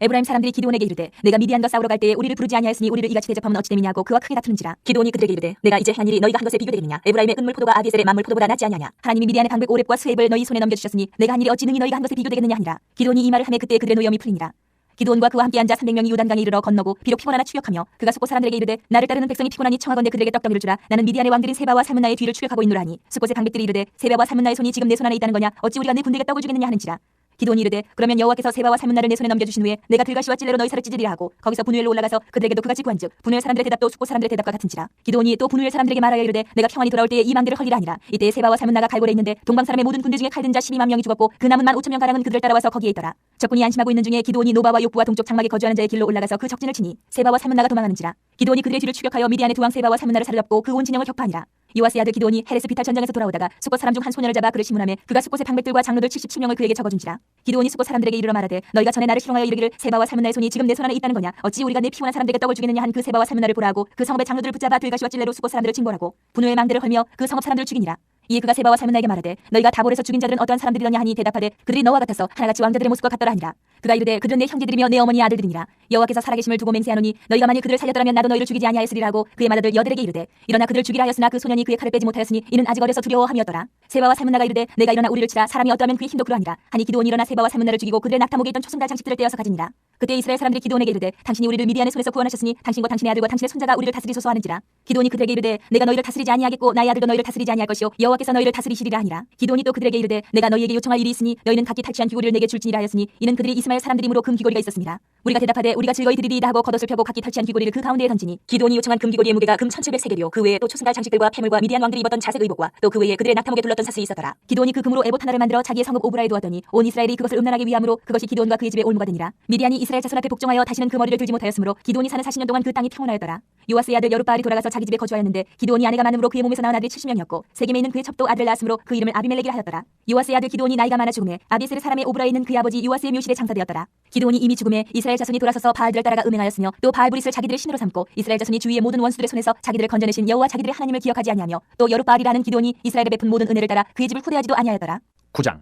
에브라임 사람들이 기드온에게 이르되 내가 미디안과 싸우러 갈 때에 우리를 부르지 아니하였으니 우리를 이같이 대접하면 어찌 됨이냐고 그와 크게 다투는지라. 기드온이 그들에게 이르되 내가 이제 한 일이 너희가 한 것에 비교되겠느냐. 에브라임의 은물 포도가 아비에셀의 만물 포도보다 낫지 아니하냐. 하나님이 미디안의 방백 오렙과 스웹을 너희 손에 넘겨주셨으니 내가 한 일이 어찌 능히 너희가 한 것에 비교되겠느냐 하니라. 기드온이 이 말을 하매 그때 그들의 노염이 풀리니라. 기드온과 그와 함께 앉아 300명이 요단강에 이르러 건너고 비록 피곤하나 추격하며 그가 숫곳 사람들에게 이르되 나를 따르는 백성이 피곤하니 청하건대 그들에게 떡덩이를 주라. 나는 미디안의 왕들인 세바와 살문나의 뒤를 추격하고 있노라 하니 숫곳의 방백들이 이르되 세바와 살문나의 손이 지금 내 손 안에 있다는 거냐. 어찌 우리가 내 군대에게 떡을 주겠느냐 하는지라. 기드온이 이르되 그러면 여호와께서 세바와 살문나를 내 손에 넘겨주신 후에 내가 들가시와 찔레로 너희 살을 찢으리라 하고 거기서 분우엘로 올라가서 그들에게도 그같이 구한즉 분우엘 사람들의 대답도 숫곳 사람들의 대답과 같은지라. 기드온이 또 분우엘 사람들에게 말하여 이르되 내가 평안히 돌아올 때에 이 망대를 헐리라 하니라. 이때 세바와 살문나가 갈골에 있는데 동방 사람의 모든 군대 중에 칼든 자 12만 명이 죽었고 그 남은 15,000명 가량은 그들을 따라와서 거기에 있더라. 적군이 안심하고 있는 중에 기드온이 노바와 욕부와 동쪽 장막에 거주하는 자의 길로 올라가서 그 적진을 치니 세바와 살문나가 도망하는지라. 기드온이 그들의 뒤를 추격하여 미디안의 두 왕 세바와 살문나를 사로잡고 그 온 진영을 격파하니라. 요아스의 아들 기드온이 헤레스 비탈 전장에서 돌아오다가 숫곳 사람 중 한 소년을 잡아 그를 시문하며 그가 숫곳의 방백들과 장로들 77명을 그에게 적어준지라. 기드온이 숫곳 사람들에게 이르러 말하되 너희가 전에 나를 희롱하여 이르기를 세바와 살문나의 손이 지금 내 손 안에 있다는 거냐. 어찌 우리가 내 피곤한 사람들에게 떡을 주겠느냐 한 그 세바와 살문나를 보라 하고 그 성읍의 장로들을 붙잡아 들가시와 찔레로 숫곳 사람들을 징벌하고 분우의 망대를 헐며 그 성읍 사람들을 죽이니라. 이에 그가 세바와 살문나에게 말하되 너희가 다볼에서 죽인 자들은 어떠한 사람들이더냐 하니 대답하되 그들이 너와 같아서 하나같이 왕자들의 모습과 같더라 하니라. 그가 이르되 그들은 내 형제들이며 내 어머니의 아들들이니라. 여호와께서 살아계심을 두고 맹세하노니 너희가 만일 그들을 살렸더라면 나도 너희를 죽이지 아니하였으리라 하고 그의 맏아들 여들에게 이르되 일어나 그들을 죽이라 하였으나 그 소년이 그의 칼을 빼지 못하였으니 이는 아직 어려서 두려워함이었더라. 세바와 살문나가 이르되 내가 일어나 우리를 치라. 사람이 어떠하면 그의 힘도 그러하니라. 하니 기드온이 일어나 세바와 살문나를 죽이고 그들의 낙타목에 있던 초승달 장식들을 떼어서 가지니라. 그때 이스라엘 사람들이 기드온에게 이르되 당신이 우리를 미디안의 손에서 구원하셨으니 당신과 당신의 아들과 당신의 손자가 우리를 다스리소서 하는지라. 기드온이 그들에게 이르되 내가 너희를 다스리지 아니하겠고 나의 아들도 너희를 다스리지 아니할 것이요 여호와께서 너희를 다스리시리라 하니라. 기드온이 또 그들에게 이르되 내가 너희에게 요청할 일이 있으니 너희는 각기 탈취한 귀고리를 내게 줄지니라 하였으니 이는 그들이 이스마엘 사람들이므로 금 귀고리가 있었습니다. 우리가 대답하되 우리가 즐거이 드리리이다 하고 겉옷을 펴고 각기 탈취한 귀고리를 그 가운데에 던지니 기드온이 요청한 금 귀고리의 무게가 금 1700세겔이요 그 외에 또 초승달 장식들과 폐물과 미디안 왕들이 입었던 자색 의복과 또 그 외에 그들의 낙타목에 둘렀던 사슬이 있었더라. 기드온이 그 금으로 에봇 하나를 만들어 자기의 성읍 오브라에 두었더니 온 이스라엘이 그것을 음란하게 위함으로 그것이 기드온과 그의 집에 올무가 되니라. 미디안이 이스라엘 자손 앞에 복종하여 다시는 그 머리를 들지 못하였으므로 기드온이 사는 40년 동안 그 땅이 평온하였더라. 요아스의 아들 여룻바알이 돌아가서 자기 집에 거주하였는데 기드온이 아내가 많음으로 그의 몸에서 낳은 아들이 70명이었고 세겜에 있는 그의 첩도 아들을 낳았으므로 그 이름을 아비멜렉이라 하였더라. 요아스의 아들 기드온이 나이가 많아 죽음에 아비에셀의 사람의 오브라에 있는 그의 아버지 요아스의 묘실에 장사되었더라. 기드온이 이미 죽음에 이스라엘 자손이 돌아서서 바알들을 따라가 음행하였으며 또 바알브릿을 자기들의 신으로 삼고 이스라엘 자손이 주위의 모든 원수들의 손에서 자기들을 건져내신 여호와 자기들의 하나님을 기억하지 아니하며 또 여룻바알이라는 기드온이 이스라엘에 베푼 모든 은혜를 따라 그의 집을 후대하지도 아니하였더라. 9장.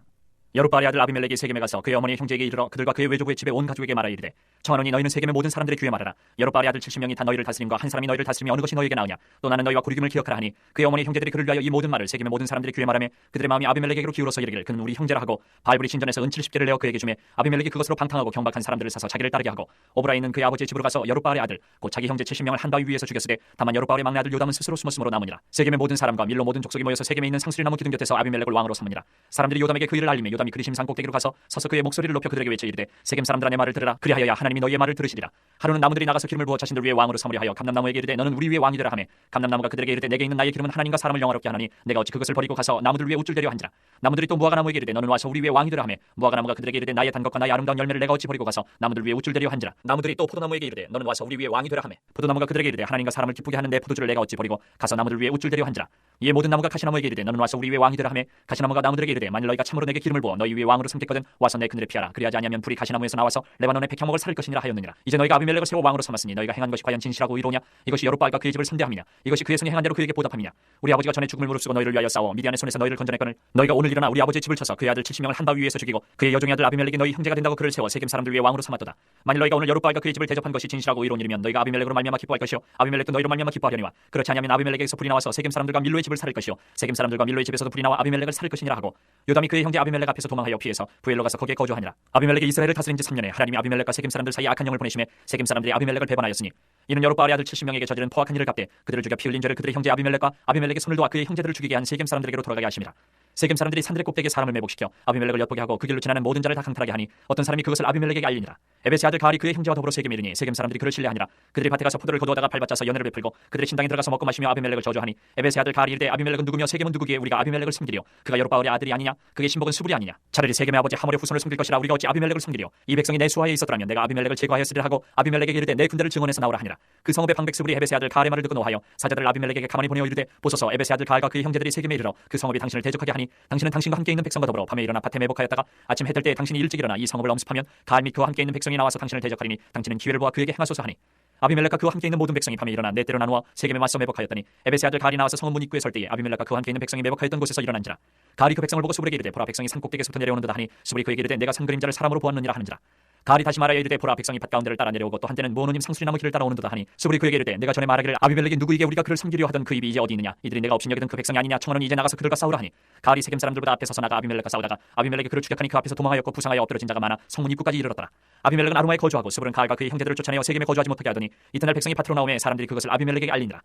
여룻바알의 아들 아비멜렉이 세겜에 가서 그의 어머니의 형제에게 이르러 그들과 그의 외조부의 집에 온 가족에게 말하여 이르되 청하노니 너희는 세겜의 모든 사람들의 귀에 말하라. 여룻바알의 아들 70명이 다 너희를 다스림과 한 사람이 너희를 다스림이 어느 것이 너희에게 나으냐. 또 나는 너희와 구리김을 기억하라 하니 그의 어머니 형제들이 그를 위하여 이 모든 말을 세겜의 모든 사람들의 귀에 말하며 그들의 마음이 아비멜렉에게로 기울어서 이르기를 그는 우리 형제라 하고 바알브리 신전에서 은 70개를 내어 그에게 주매 아비멜렉이 그것으로 방탕하고 경박한 사람들을 사서 자기를 따르게 하고 오브라에 있는 그의 아버지의 집으로 가서 여룻바알의 아들 곧 자기 형제 70명을 한 바위 위에서 죽였으되 다만 여룻바알의 막내 아들 요담은 스스로 숨었으므로 남으니라. 세겜의 모든 사람과 밀로 모든 족속이 모여서 세겜에 있는 상수리나무 기둥 곁에서 아비멜렉을 왕으로 삼으니라. 사람들이 요담에게 그 일을 알리며 요담이 그리심산 꼭대기로 가서 서서 그의 목소리를 높여 그들에게 외쳐 이르되 세겜 사람들아 내 말을 들으라. 그리하여야 하나님이 너희의 말을 들으시리라. 하루는 나무들이 나가서 기름을 부어 자신들 위에 왕으로 삼으려 하여 감람나무에게 이르되 너는 우리 위에 왕이 되라 하매 감람나무가 그들에게 이르되 내게 있는 나의 기름은 하나님과 사람을 영화롭게 하나니 내가 어찌 그것을 버리고 가서 나무들 위에 우쭐대려 한지라. 나무들이 또 무화과 나무에게 이르되 너는 와서 우리 위에 왕이 되라 하매 무화과 나무가 그들에게 이르되 나의 단 것과 나의 아름다운 열매를 내가 어찌 버리고 가서 나무들 위에 우쭐대려 한지라. 나무들이 또 포도나무에게 이르되 너는 와서 우리 위에 왕이 되라 하매 포도나무가 그들에게 이르되 하나님과 사람을 기쁘게 하는 내 포도주를 내가 어찌 버리고 가서 나무들 위에 우쭐대려 한지라. 이에 모든 나무가 가시나무에게 이르되 너는 와서 우리 위에 왕이 되라 하매 가시나무가 나무들에게 이르되 만일 너희가 참으로 내게 기름을 부어 너희 위에 왕으로 삼겠거든 와서 내 그늘에 피하라. 그리하지 아니하면 불이 가시나무에서 나와서 레바논의 백향목을 살릴 것이니라 하였느니라. 이제 너희가 아비멜렉을 세워 왕으로 삼았으니 너희가 행한 것이 과연 진실하고 이로냐. 이것이 여룻바알과 그의 집을 선대함이냐. 이것이 그의 손이 행한 대로 그에게 보답함이냐. 우리 아버지가 전에 죽음을 무릅쓰고 너희를 위하여 싸워 미디안의 손에서 너희를 건져냈거늘 너희가 오늘 일어나 우리 아버지의 집을 쳐서 그의 아들 70명을 한 바위 위에서 죽이고 그의 여종의 아들 아비멜렉이 너희 형제가 된다고 그를 세워 세겜 사람들 위에 왕으로 삼았도다. 만일 너희가 오늘 여룻바알과 그의 집을 대접한 것이 진실하고 이로운 일이면 너희가 아비멜렉으로 말미암아 기뻐할 것이요 아비멜렉도 너희로 말미암아 기뻐하려니와 그렇지 않으면 아비멜렉에게서 불이 나와서 세겜 사람들과 밀로의 집을 살릴 것이요 세겜 사람들과 밀로의 집에서도 불이 나와 아비멜렉을 살릴 것이니라 하고 요담이 그의 형제 아비멜렉 앞에서 도망하여 피해서 부엘로 가서 거기에 거주하니라. 아비멜렉이 이스라엘을 다스린 지 3년에 하나님이 아비멜렉과 세겜 사람들 사이에 악한 영을 보내심에 세겜 사람들이 아비멜렉을 배반하였으니 이는 여룻바알의 아들 70명에게 저지른 포악한 일을 갚되 그들을 죽여 피 흘린 죄를 그들의 형제 아비멜렉과 아비멜렉의 손을 도와 그의 형제들을 죽이게 한 세겜 사람들에게로 돌아가게 하심이라. 세겜 사람들이 산들의 꼭대기에 사람을 매복시켜 아비멜렉을 엿보게 하고 그 길로 지나는 모든 자를 다 강탈하게 하니 어떤 사람이 그것을 아비멜렉에게 알리니라. 에벳의 아들 가알이 그의 형제와 더불어 세겜에 이르니 세겜 사람들이 그를 신뢰하니라. 그들이 밭에 가서 포도를 거두어다가 밟아짜서 연회를 베풀고 그들의 신당에 들어가서 먹고 마시며 아비멜렉을 저주하니 에벳의 아들 가알이 이르되 아비멜렉은 누구며 세겜은 누구기에 우리가 아비멜렉을 섬기리요? 그가 여룹바알의 아들이 아니냐? 그의 신복은 수불이 아니냐? 차라리 세겜의 아버지 하몰의 후손을 섬길 것이라 우리가 어찌 아비멜렉을 섬기리요? 이 백성이 내 수하에 있었더라면 내가 아비멜렉을 제거하였으리라 하고 아비멜렉에게 이르되 내 군대를 증언해서 나오라 하니라. 그 성읍의 방백 수불이 에벳의 아들 가알의 말을 듣고 노하여 사자들을 아비멜렉에게 가만히 보내어 이르되 보소서 에벳의 아들 가알과 그의 형제들이 세겜에 이르러 그 성읍이 당신을 대적하게 하니 당신은 당신과 함께 있는 백성과 더불어 밤에 일어나 밭에 매복하였다가 아침 해뜰 때에 당신이 일찍 일어나 이 성읍을 엄습하면 가알 및 그와 함께 있는 백성이 나와서 당신을 대적하리니 당신은 기회를 보아 그에게 행하소서 하니 아비멜렉과 그와 함께 있는 모든 백성이 밤에 일어나 네 때로 나누어 세겜에 맞서 매복하였더니 에벳의 아들 가알이 나와서 성문 입구에 설 때에 아비멜렉과 그와 함께 있는 백성이 매복하였던 곳에서 일어난지라. 가알이 그 백성을 보고 수불에게 이르되 보라 백성이 산 꼭대기에서부터 내려오는도다 하니 수불이 그에게 이르되 내가 산 그림자를 사람으로 보았느니라 하는지라. 가알이 다시 말하여 이르되 보라 백성이 밭 가운데를 따라 내려오고 또 한때는 모노님 상수리나무 길을 따라오는도다 하니 수불이 그에게 이르되 내가 전에 말하기를 아비멜렉이 누구에게 우리가 그를 섬기려 하던 그 입이 이제 어디 있느냐? 이들이 내가 없인 여기던 그 백성이 아니냐? 청하노니 이제 나가서 그들과 싸우라 하니 가알이 세겜 사람들보다 앞에 서서 나가 아비멜렉과 싸우다가 아비멜렉이 그를 추격하니 그 앞에서 도망하였고 부상하여 엎드러진 자가 많아 성문 입구까지 이르렀더라. 아비멜렉은 아루마에 거주하고 수불은 가알과 그의 형제들을 쫓아내어 세겜에 거주하지 못하게 하더니 이튿날 백성이 밭으로 나오매 사람들이 그것을 아비멜렉에게 알리니라.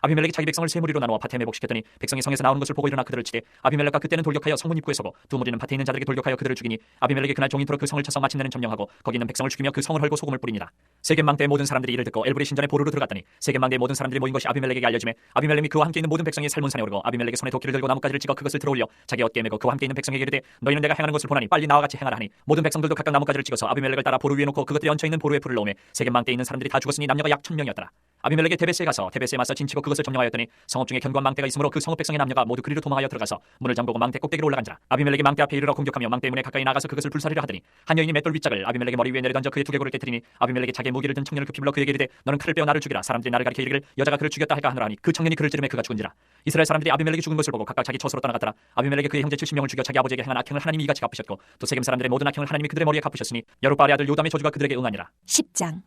아비멜렉이 자기 백성을 세 무리로 나누어 밭에 매복시켰더니 백성이 성에서 나오는 것을 보고 일어나 그들을 치되 아비멜렉과 그때는 돌격하여 성문 입구에 서고 두 무리는 밭에 있는 자들에게 돌격하여 그들을 죽이니 아비멜렉이 그날 종인토록 그 성을 쳐서 마침내는 점령하고 거기 있는 백성을 죽이며 그 성을 헐고 소금을 뿌리니라. 세겜 망대의 모든 사람들이 이를 듣고 엘브리 신전에 보루로 들어갔더니 세겜 망대의 모든 사람들이 모인 것이 아비멜렉에게 알려지매 아비멜렉이 그와 함께 있는 모든 백성이 살문산에 오르고 아비멜렉의 손에 도끼를 들고 나뭇가지를 찍어 그것을 들어올려 자기 어깨에 메고 그와 함께 있는 백성에게 이르되 너희는 내가 행하는 것을 보나니 빨리 나와 같이 행하라 하니 모든 백성들도 각각 나뭇가지를 찍어서 아비멜렉을 따라 보루 위에 놓고 그것들이 얹혀 있는 보루에 불을 넣으매 세겜 망대에 있는 사람들이 다 죽었으니 남녀가 약 1000명이었더라. 아비멜렉이 데베스에 가서 데베스에 맞서 진치고 그것을 점령하였더니 성읍 중에 견고한 망대가 있으므로 그 성읍 백성의 남녀가 모두 그리로 도망하여 들어가서 문을 잠그고 망대 꼭대기로 올라간지라. 아비멜렉이 망대 앞에 이르러 공격하며 망대 문에 가까이 나가서 그것을 불사르려 하더니 한 여인이 맷돌 윗짝을 아비멜렉의 머리 위에 내려던져 그의 두개골을 깨뜨리니 아비멜렉이 자기의 무기를 든 청년을 급히 불러 그에게 이르되 너는 칼을 빼어 나를 죽이라. 사람들이 나를 가리켜 이르기를 여자가 그를 죽였다 할까 하노라 하니 그 청년이 그를 찌르매 그가 죽은지라. 이스라엘 사람들이 아비멜렉이 죽은 것을 보고 각각 자기 처소로 떠나갔더라. 아비멜렉이 그의 형제 70명을 죽여 자기 아버지에게 행한 악행을 하나님이 이같이 갚으셨고 또 세겜 사람들의 모든 악행을 하나님이 그들의 머리에 갚으셨으니 여룹바알의 아들 요담의 저주가 그들에게 응하니라. 10장.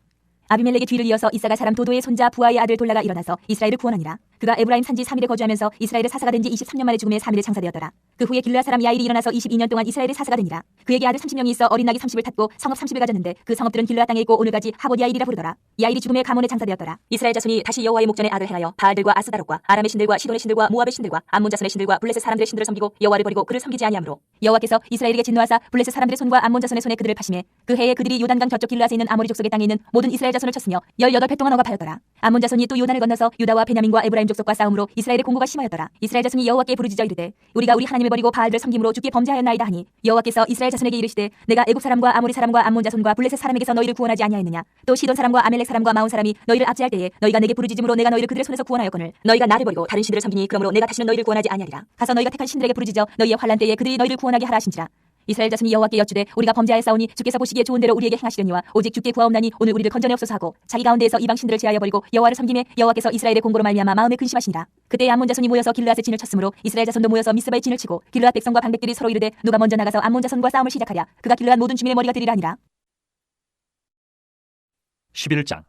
아비멜렉의 뒤를 이어서 이사가 사람 도도의 손자 부하의 아들 돌라가 일어나서 이스라엘을 구원하니라. 그가 에브라임 산지 3일에 거주하면서 이스라엘의 사사가 된 지 23년 만에 죽음에 3일에 장사되었더라. 그 후에 길르앗 사람 야일이 일어나서 22년 동안 이스라엘의 사사가 되니라. 그에게 아들 30명이 있어 어린 낙이 30을 탔고 성읍 30을 가졌는데 그 성읍들은 길르앗 땅에 있고 오늘까지 하봇 야일이라 부르더라. 야일이 죽음에 가몬에 장사되었더라. 이스라엘 자손이 다시 여호와의 목전에 악을 행하여 바알들과 아스다롯과 아람의 신들과 시돈의 신들과 모압의 신들과 암몬 자손의 신들과 블레셋 사람들의 신들을 섬기고 여호와를 버리고 그를 섬기지 아니하므로 여호와께서 이스라엘에게 진노하사 블레셋 사람들의 손과 암몬 자손의 손에 그들을 파시매 그 해에 그들이 요단강 저쪽 길르앗에 있는 아모리 족속의 땅에 있는 모든 이스라엘 자손을 쳤으며 18배 동안 억압하였더라. 암몬 자손이 또 요단을 건너서 유다와 베냐민과 에브라임 족속과 싸움으로 이스라엘의 공고가 심하였더라. 이스라엘 자손이 여호와께 부르짖어 이르되 우리가 우리 하나님을 버리고 바알들 섬김으로 주께 범죄하였나이다 하니 여호와께서 이스라엘 자손에게 이르시되 내가 애굽 사람과 아모리 사람과 암몬 자손과 블레셋 사람에게서 너희를 구원하지 아니하였느냐. 또 시돈 사람과 아멜렉 사람과 마온 사람이 너희를 압제할 때에 너희가 내게 부르짖음으로 내가 너희를 그들의 손에서 구원하였거늘 너희가 나를 버리고 다른 신들을 섬기니 그러므로 내가 다시는 너희를 구원하지 아니하리라. 가서 너희가 택한 신들에게 부르짖어 너희의 환난 때에 그들이 너희를 구원하게 하라 하신지라. 이스라엘 자손이 여호와께 여쭈되 우리가 범죄하였사오니 주께서 보시기에 좋은 대로 우리에게 행하시려니와 오직 주께 구하옵나니 오늘 우리를 건져내옵소서 하고 자기 가운데에서 이방 신들을 제하여 버리고 여호와를 섬김에 여호와께서 이스라엘의 공고로 말미암아 마음에 근심하시니라. 그때 암몬 자손이 모여서 길르앗에 진을 쳤으므로 이스라엘 자손도 모여서 미스바에 진을 치고 길르앗 백성과 방백들이 서로 이르되 누가 먼저 나가서 암몬 자손과 싸움을 시작하랴. 그가 길르앗 모든 주민의 머리가 되리라 하니라. 11장.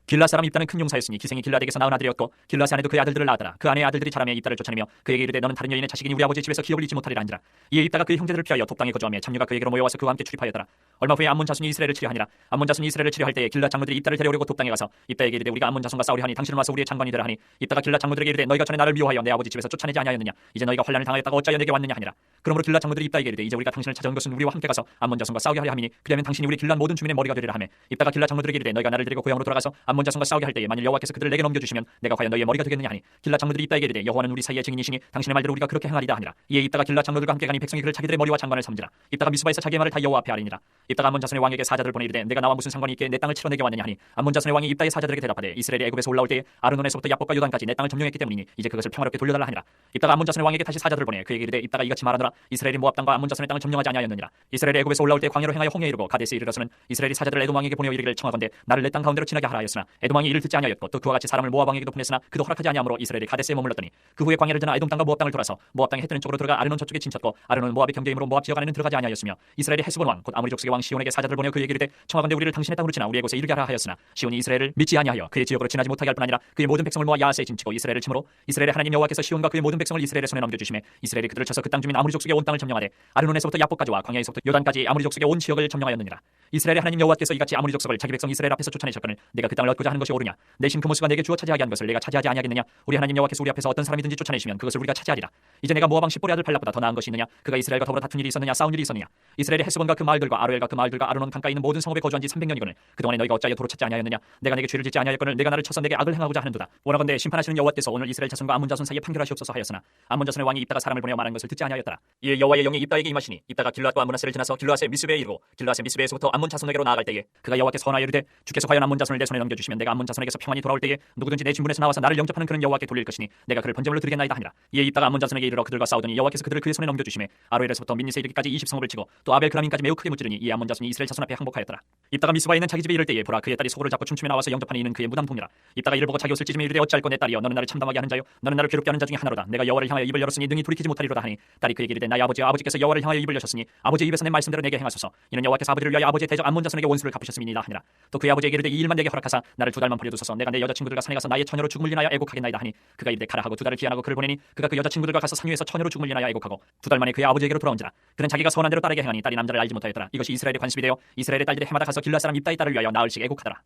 길라 사람 입다는 큰 용사였으니 기생이 길라덱에서 낳은 아들이었고 길라스 아내도 그의 아들들을 낳았더라. 그 아내의 아들들이 자라매 입다를 쫓아내며 그에게 이르되 너는 다른 여인의 자식이니 우리 아버지의 집에서 기업을 잃지 못하리라 한지라. 이에 입다가 그의 형제들을 피하여 톱 땅에 거주하며 참녀가 그에게로 모여와서 그와 함께 출입하였더라. 얼마 후에 암몬 자손이 이스라엘을 치려하니라. 암몬 자손이 이스라엘을 치려할 때에 길라 장로들이 입다를 데려오려고 톱 땅에 가서 입다에게 이르되 우리가 암몬 자손과 싸우려 하니 당신은 와서 우리의 장관이 되라 하니 입다가 길라 장로들에게 이르되 너희가 전에 나를 미워하여 내 아버지 집에서 쫓아내지 아니하였느냐. 이제 너희가 환난을 당하였다가 어찌하여 내게 왔느냐 하니라. 그러므로 길라 장로들이 입다에게 이르되 이제 우리가 당신을 찾아온 것은 우리와 함께 가서 암몬 자손과 싸우게 하려 함이니 그러면 당신이 우리 길라 모든 주민의 머리가 되리라 하매 입다가 길라 장로들에게 이르되 너희가 나를 데리고 고향으로 돌아가서 암몬 자손과 싸우게 할 때에 만일 여호와께서 그들을 내게 넘겨주시면 내가 과연 너희의 머리가 되겠느냐 하니 길라 장로들이 입다에게 이르되 여호와는 우리 사이의 증인이시니 당신의 말대로 우리가 그렇게 행하리다 하니라. 이에 입다가 길라 장로들과 함께 가니 백성이 그를 자기들의 머리와 장관을 삼지라. 입다가 미스바에서 자기의 말을 다 여호와 앞에 아리니라. 입다가 암몬 자손의 왕에게 사자들을 보내 이르되 내가 나와 무슨 상관이 있기에 내 땅을 치러 내게 왔느냐 하니 암몬 자손의 왕이 입다의 사자들에게 대답하되 이스라엘이 애굽에서 올라올 때에 아르논에서부터 야복과 요단까지 내 땅을 점령했기 때문이니 이제 그것을 평화롭게 돌려달라 하니라. 입다가 암몬 자손의 왕에게 다시 사자들을 보내 그에게 이르되 입다가 이같이 말하노라. 이스라엘이 모압 땅과 암몬 자손의 땅을 점령하지 아니하였느니라. 이스라엘이 애굽에서 올라올 때 광야로 행하여 홍해에 이르고 가데스에 이르러서는 이스라엘이 사자들을 에돔 왕에게 보내어 이르기를 청하건대 나를 내 땅 가운데로 지나게 하라 하였으나 에돔 왕이 이를 듣지 아니하였고 또 그와 같이 사람을 모압 왕에게도 보냈으나 그도 허락하지 아니하므로 이스라엘이 가데스에 머물렀더니 그 후에 광야를 지나 에돔 땅과 모압 땅을 돌아서 모압 땅의 해뜨는 쪽으로 들어가 아르논 저쪽에 진쳤고 아르논은 모압의 경계이므로 모압 지역 안에는 들어가지 아니하였으며 이스라엘이 헤스본 왕 곧 아모리 족속의 왕 시온에게 사자들을 보내어 그에게 이르되 청하건대 우리를 당신의 땅으로 지나 우리의 곳에 이르게 하라 하였으나 시온이 이스라엘을 믿지 아니하여 그의 지역으로 지나지 못하게 할 뿐 아니라 그의 모든 백성을 모아 야하스에 진치고 이스라엘을 치므로 이스라엘의 하나님 여호와께서 시온과 그의 모든 백성을 이스라엘의 손에 넘겨주시매 이스라엘이 그들을 쳐서 그 땅 주민 아모리 족속의 온 땅을 점령하되 아르논에서부터 야복까지와 광야에서부터 요단까지 아모리 족속의 온 지역을 점령하였느니라. 이스라엘의 하나님 여호와께서 이같이 아모리 족속을 자기 백성 이스라엘 앞에서 쫓아내셨거늘 내가 그 땅을 얻고자 하는 것이 옳으냐? 내 신 그모스가 내게 주어 차지하게 한 것을 내가 차지하지 아니하겠느냐? 우리 하나님 여호와께서 우리 앞에서 어떤 사람이든지 쫓아내시면 그것을 우리가 차지하리라. 이제 내가 모압 왕 십볼의 아들 발락보다 더 나은 것이 있느냐? 그가 이스라엘과 더불어 다툰 일이 있었느냐? 싸운 일이 있었느냐? 이스라엘의 헤스본과 그 마을들과 아로엘과 그 마을들과 아르논 강가에 있는 모든 성읍에 거주한 지 300년이거늘 그동안에 너희가 어찌하여 도로 찾지 아니하였느냐? 내가 내게 죄를 짓지 아니하였거늘 내가 나를 쳐서 내게 악을 행하고자 하는도다. 원하건대 심판하시는 여호와께서 오늘 이스라엘 자손과 암몬 자손 사이에 판결하시옵소서 하였으나 암몬 자손의 왕이 입다가 사람을 보내어 말한 것을 듣지 아니하였더라. 이에 여호와의 영이 입다에게 임하시니 입다가 길르앗과 아므나스를 지나서 길르앗의 미스베에 이르고 길르앗의 미스베에서부터 암몬 자손에게로 나아갈 때에 그가 여호와께 선하여 이르되 주께서 과연 암몬 자손을 내 손에 넘겨주시면 내가 암몬 자손에게서 평안히 돌아올 때에 누구든지 내 진문에서 나와서 나를 영접하는 그는 여호와께 돌릴 것이니 내가 그를 번제물로 드리겠나이다 하니라. 이에 입다가 암몬 자손에게 이르러 그들과 싸우더니 여호와께서 그들을 그의 손에 넘겨주시매 아로엘에서부터 민니세 이르기까지 20성읍을 치고 또 아벨그라민까지 매우 크게 무찌르니 이 암몬 자손이 이스라엘 자손 앞에 항복하였더라. 입다가 미스바에 있는 자기 집에 이를 때에 보라 그의 딸이 소고를 잡고 춤추며 나와서 영접하니 이는 그의 무담 동료라. 입다가 이를 보고 자기 옷을 찢으며 이르되 어찌할꼬 내 딸이여 너는 나를 참담하게 하는 자요 너는 나를 괴롭게 하는 자 중에 하나로다. 내가 여호와를 향하여 입을 열었으니 능히 돌이키지 못하리로다 하니 딸이 그에게 이르되 나의 아버지여 아버지께서 여호와를 향하여 입을 여셨으니 아버지의 입에서 내 말씀대로 내게 행하소서. 이는 여호와께서 아버지를 위하여 아버지의 대적 암몬 자손에게 원수를 갚으셨음이니이다 하니라. 또 그의 아버지에게 이르되 이 일만 내게 허락하사 나를 2달만 버려두소서. 내가 내 여자친구들과 산에 가서 나의 처녀로 죽음을 인하여 애곡하겠나이다 하니 그가 이르되 가라 하고 2달을 기한하고 그를 보내니 그가 그 여자친구들과 가서 상류에서 처녀로 죽음을 인하여 애곡하고 2달 만에 그의 아버지에게로 돌아온지라. 그는 자기가 선한 대로 딸에게 행하니 딸이 남자를 알지 못하였더라. 이것이 이스라엘의 관습이 되어 이스라엘의 딸들이 해마다 가서 길라 사람 입다의 딸을 위하여 나흘씩 애곡하더라.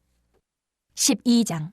12장.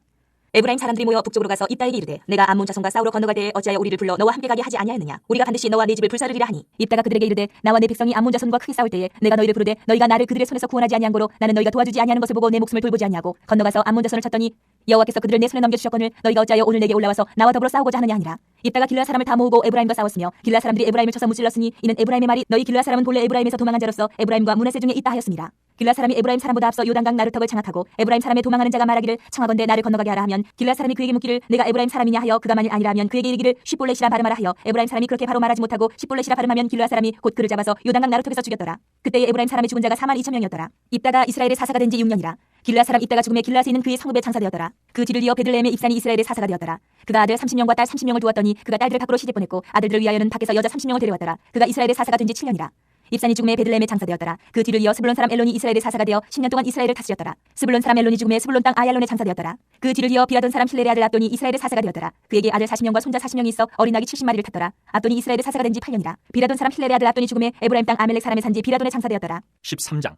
에브라임 사람들이 모여 북쪽으로 가서 입다에게 이르되 내가 암몬 자손과 싸우러 건너갈 때에 어찌하여 우리를 불러 너와 함께 가게 하지 아니하였느냐? 우리가 반드시 너와 네 집을 불사르리라 하니 입다가 그들에게 이르되 나와 내 백성이 암몬 자손과 크게 싸울 때에 내가 너희를 부르되 너희가 나를 그들의 손에서 구원하지 아니한 고로 나는 너희가 도와주지 아니하는 것을 보고 내 목숨을 돌보지 아니하고 건너가서 암몬 자손을 쳤더니 여호와께서 그들을 내 손에 넘겨주셨거늘 너희가 어찌하여 오늘 내게 올라와서 나와 더불어 싸우고자 하느냐 하니라. 입다가 길라 사람을 다 모으고 에브라임과 싸웠으며 길라 사람들이 에브라임을 쳐서 무찔렀으니 이는 에브라임의 말이 너희 길라 사람은 본래 에브라임에서 도망한 자로서 에브라임과 므낫세 중에 있다 하였습니다. 길라 사람이 에브라임 사람보다 앞서 요단강 나루턱을 장악하고 에브라임 사람의 도망하는 자가 말하기를 청하건대 나를 건너가게 하라 하면 길라 사람이 그에게 묻기를 내가 에브라임 사람이냐 하여 그가 만일 아니라 하면 그에게 이르기를 쉿볼렛이라 발음하라 하여 에브라임 사람이 그렇게 바로 말하지 못하고 쉿볼렛이라 발음하면 길라 사람이 곧 그를 잡아서 요단강 나루턱에서 죽였더라. 그때에 에브라임 사람의 죽은 자가 42,000명이었더라. 입다가 이스라엘의 사사가 된 지 6년이라. 길라 사람 입다가 죽음에 길라스에 있는 그의 성읍에 장사되었더라. 그 뒤를 이어 베들레헴의 입산이 이스라엘의 사사가 되었더라. 그가 아들 30명과 딸 30명을 두었더니 그가 딸들을 밖으로 시집 보냈고 아들들을 위하여는 밖에서 여자 30명을 데려왔더라. 그가 이스라엘의 사사가 된 지 7년이라. 입산이 죽음에 베들레헴에 장사되었더라. 그 뒤를 이어 스불론 사람 엘론이 이스라엘의 사사가 되어 10년 동안 이스라엘을 다스렸더라. 스불론 사람 엘론이 죽음에 스불론 땅 아얄론에 장사되었더라. 그 뒤를 이어 비라돈 사람 힐렐의 아들 압돈이 이스라엘의 사사가 되었더라. 그에게 아들 40명과 손자 40명이 있어 어린 아기 70마리를 탔더라. 압돈이 이스라엘의 사사가 된 지 8년이라. 비라돈 사람 힐렐의 아들 압돈이 죽음에 에브라임 땅 아멜렉 사람의 산지 비라돈에 장사되었더라. 13장.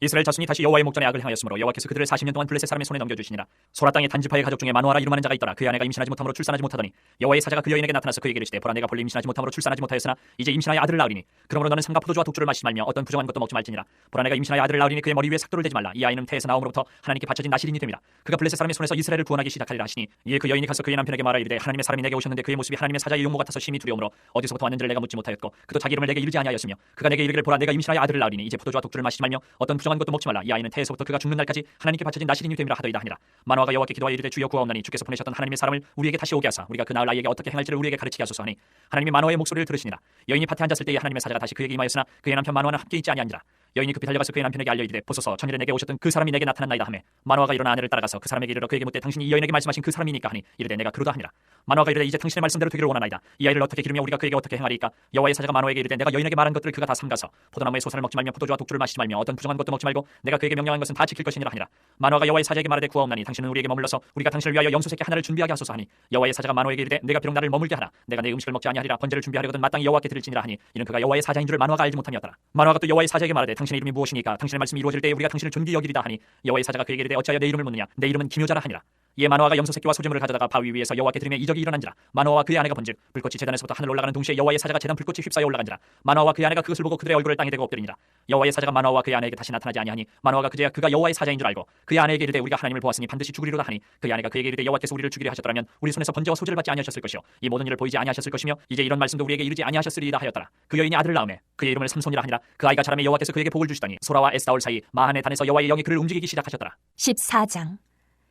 이스라엘 자손이 다시 여호와의 목전에 악을 행하였으므로 여호와께서 그들을 40년 동안 블레셋 사람의 손에 넘겨주시니라. 소라 땅의 단지파의 가족 중에 마노아라 이름하는 자가 있더라. 그의 아내가 임신하지 못함으로 출산하지 못하더니 여호와의 사자가 그 여인에게 나타나서 그에게 이르시되 보라 내가 본래 임신하지 못함으로 출산하지 못하였으나 이제 임신하여 아들을 낳으리니 그러므로 너는 삼가 포도주와 독주를 마시지 말며 어떤 부정한 것도 먹지 말지니라. 보라 내가 임신하여 아들을 낳으리니 그의 머리 위에 삭도를 대지 말라. 이 아이는 태에서 나옴으로부터 하나님께 바쳐진 나실인이 됨이라. 그가 블레셋 사람의 손에서 이스라엘을 구원하기 시작하리라 하시니 이에 그 여인이 가서 그의 남편에게 말하 이르되 하나님의 사람이 내게 오셨는데 그의 모습이 하나님의 사자의 용모 같아서 심히 두려움으로 어디서부터 왔는지를 내가 묻지 못하였고 그도 자기 이름을 내게 이르지 아니하였으며 그가 내게 이르기를 보라 내가 임신하여 아들을 낳으리니 이제 포도주와 독주를 마시지 말며 어떤 부정한 것도 먹지 말라. 이 아이는 태에서부터 그가 죽는 날까지 하나님께 바쳐진 나실인이 됨이라 하더이다 하니라. 마노아가 여호와께 기도하여 이르되 주여 구하옵나니 주께서 보내셨던 하나님의 사람을 우리에게 다시 오게 하사 우리가 그 나을 아이에게 어떻게 행할지를 우리에게 가르치게 하소서 하니 하나님이 마노아의 목소리를 들으시니라. 여인이 밭에 앉았을 때에 하나님의 사자가 다시 그에게 임하였으나 그의 남편 마노아는 함께 있지 아니하니라. 여인이 급히 달려가서 그의 남편에게 알려 이르되 보소서 전일에 내게 오셨던 그 사람이 내게 나타났나이다 하매 마노아가 일어나 아내를 따라가서 그 사람에게 이르러 그에게 묻되 당신이 이 여인에게 말씀하신 그 사람이니까 하니 이르되 내가 그러다 하니라. 마노아가 이르되 이제 당신의 말씀대로 되기를 원하나이다. 이 아이를 어떻게 기르며 우리가 그에게 어떻게 행하리이까. 여호와의 사자가 마노아에게 이르되 내가 여인에게 말한 것들을 그가 다 삼가서 포도나무의 소산을 먹지 말며 포도주와 독주를 마시지 말며 어떤 부정한 것도 먹지 말고 내가 그에게 명령한 것은 다 지킬 것이니라 하니라. 마노아가 여호와의 사자에게 말하되 구하옵나니 당신은 우리에게 머물러서 우리가 당신을 위하여 염소 새끼 하나를 준비하게 하소서 하니 여호와의 사자가 마노아에게 이르되 내가 비록 나를 머물게 하라. 내가 내 음식을 먹지 아니하리라. 번제를 준비하려거든 마땅히 여호와께 드릴지니라 하니 이는 그가 여호와의 사자인 줄을 마노아가 알지 못함이었더라. 마노아가 또 여호와의 사자에게 말하되 당신의 이름이 무엇이니까 당신의 말씀이 이루어질 때에 우리가 당신을 존귀 여기리다 하니 여호와의 사자가 그에게 이르되 어찌하여 내 이름을 묻느냐. 내 이름은 기묘자라 하니라. 이에 마노아가 염소 새끼와 소재물을 가져다가 바위 위에서 여호와께 드리며 이적이 일어난지라. 마노아와 그의 아내가 본즉 불꽃이 제단에서부터 하늘 올라가는 동시에 여호와의 사자가 제단 불꽃이 휩싸여 올라간지라. 마노아와 그의 아내가 그것을 보고 그들의 얼굴을 땅에 대고 엎드리니라. 여호와의 사자가 마노아와 그의 아내에게 다시 나타나지 아니하니 마노아가 그제야 그가 여호와의 사자인 줄 알고 그의 아내에게 이르되 우리가 하나님을 보았으니 반드시 죽으리로다 하니 그의 아내가 그에게 이르되 여호와께서 우리를 죽이려 하셨더라면 우리 손에서 번제와 소제를 받지 아니하셨을 것이요 이 모든 일을 보이지 아니하셨을 것이며 이제 이런 말씀도 우리에게 이르지 아니하셨으리이다 하였더라. 그 여인이 아들을 낳음에 그의 이름을 삼손이라 하니라. 그 아이가 자라매 여호와께서 그에게 복을 주시더니 소라와 에스다올 사이 마한의 단에서 여호와의 영이 그를 움직이기 시작하셨더라. 14장.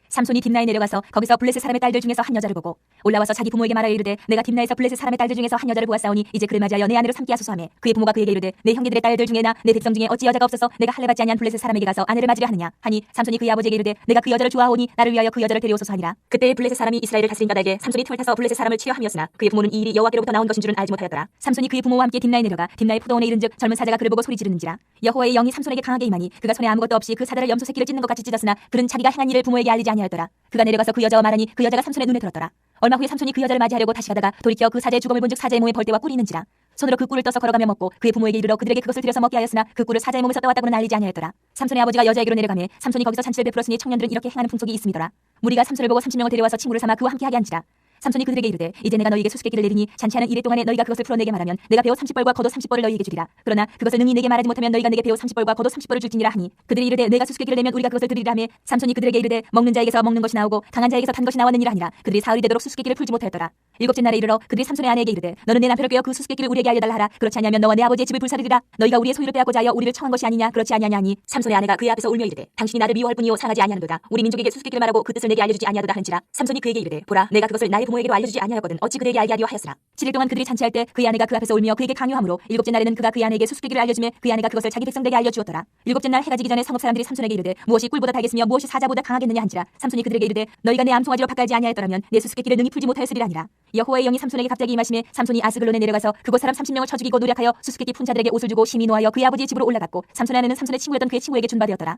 삼손이 딥나에 내려가서 거기서 블레셋 사람의 딸들 중에서 한 여자를 보고 올라와서 자기 부모에게 말하여 이르되 내가 딥나에서 블레셋 사람의 딸들 중에서 한 여자를 보았사오니 이제 그를 맞이하여 내 아내로 삼게 하소서 하매 그의 부모가 그에게 이르되 내 형제들의 딸들 중에나 내 백성 중에 어찌 여자가 없어서 내가 할례 받지 아니한 블레셋 사람에게 가서 아내를 맞으려 하느냐 하니 삼손이 그의 아버지에게 이르되 내가 그 여자를 좋아하오니 나를 위하여 그 여자를 데려오소서 하니라. 그때 블레셋 사람이 이스라엘을 다스린 가닥에 삼손이 틈을 타서 블레셋 사람을 취하함이었으나 그의 부모는 이 일이 여호와께로부터 나온 것인 줄은 알지 못하였더라. 삼손이 그의 부모와 함께 딥나에 내려가 딥나의 포도원에 이른즉 젊은 사자가 그를 보고 소리 지르는지라. 여호와의 영이 삼손에게 강하게 임하니 그가 손에 아무것도 없이 그 사자를 염소 새끼를 찢는 것 같이 찢었으나 그는 자기가 행한 일을 부모에게 알리지 아니하였더라. 그가 내려가서 그 여자와 말하니 그 여자가 삼손의 눈에 들었더라. 얼마 후에 삼손이 그 여자를 맞이하려고 다시 가다가 돌이켜 그 사자의 주검을 본즉 사자의 몸에 벌떼와 꿀이 있는지라. 손으로 그 꿀을 떠서 걸어가며 먹고 그의 부모에게 이르러 그들에게 그것을 들여서 먹게 하였으나 그 꿀을 사자의 몸에서 떠왔다고는 알리지 아니하였더라. 삼손의 아버지가 여자에게로 내려가매 삼손이 거기서 잔치를 베풀었으니 청년들은 이렇게 행하는 풍속이 있음이더라. 무리가 삼손을 보고 30명을 데려와서 친구를 삼아 그와 함께하게 한지라. 삼손이 그들에게 이르되 이제 내가 너희에게 수수께끼를 내리니 잔치하는 이래 동안에 너희가 그것을 풀어내게 말하면 내가 배우 30벌과 겉옷 30벌을 너희에게 주리라. 그러나 그것을 능히 내게 말하지 못하면 너희가 내게 배우 30벌과 겉옷 30벌을 줄지니라 하니 그들이 이르되 내가 수수께끼를 내면 우리가 그것을 드리리라 하매 삼손이 그들에게 이르되 먹는 자에게서 먹는 것이 나오고 강한 자에게서 탄 것이 나왔느니라 하니라. 그들이 사흘이 되도록 수수께끼를 풀지 못하였더라. 일곱째 날에 이르러 그들이 삼손의 아내에게 이르되 너는 내 남편을 꿰어 그 수수께끼를 우리에게 알려달라 하라. 그렇지 아니하면 너와 내 아버지의 집을 불사르리라. 너희가 우리의 소유를 빼앗고자 하여 우리를 청한 것이 아니냐. 그렇지 아니하냐 하니 삼손의 아내가 그의 앞에서 울며 이르되 당신이 나를 미워할 뿐이요 상하지 아니하는도다. 우리 민족에게 수수께끼를 말하고 그 뜻을 내게 알려주지 아니하도다 하는지라. 삼손이 그에게 이르되 보라 내가 그것을 나의 부모에게도 알려주지 아니하였거든 어찌 그에게 알게 하리요 하였으나 7일 동안 그들이 잔치할 때 그의 아내가 그 앞에서 울며 그에게 강요하므로 일곱째 날에는 그가 그의 아내에게 수수께끼를 알려주매 그의 아내가 그것을 자기 백성들에게 알려주었더라. 일곱째 날 해가 지기 전에 성읍 사람들이 삼손에게 이르되 무엇이 꿀보다 달겠으며 무엇이 사자보다 강하겠느냐 한지라. 삼손이 그들에게 이르되 너희가 내 암송아지로 바꾸지 아니하였더라면 내 수수께끼를 능히 풀지 못하였으리라 하니라. 여호와의 영이 삼손에게 갑자기 임하심에 삼손이 아스글론에 내려가서 그곳 사람 30명을 쳐 죽이고 노력하여 수수께끼 푼 자들에게 옷을 주고 심히 노하여 그의 아버지의 집으로 올라갔고 삼손의 아내는 삼손의 친구였던 그의 친구에게 준바되었더라.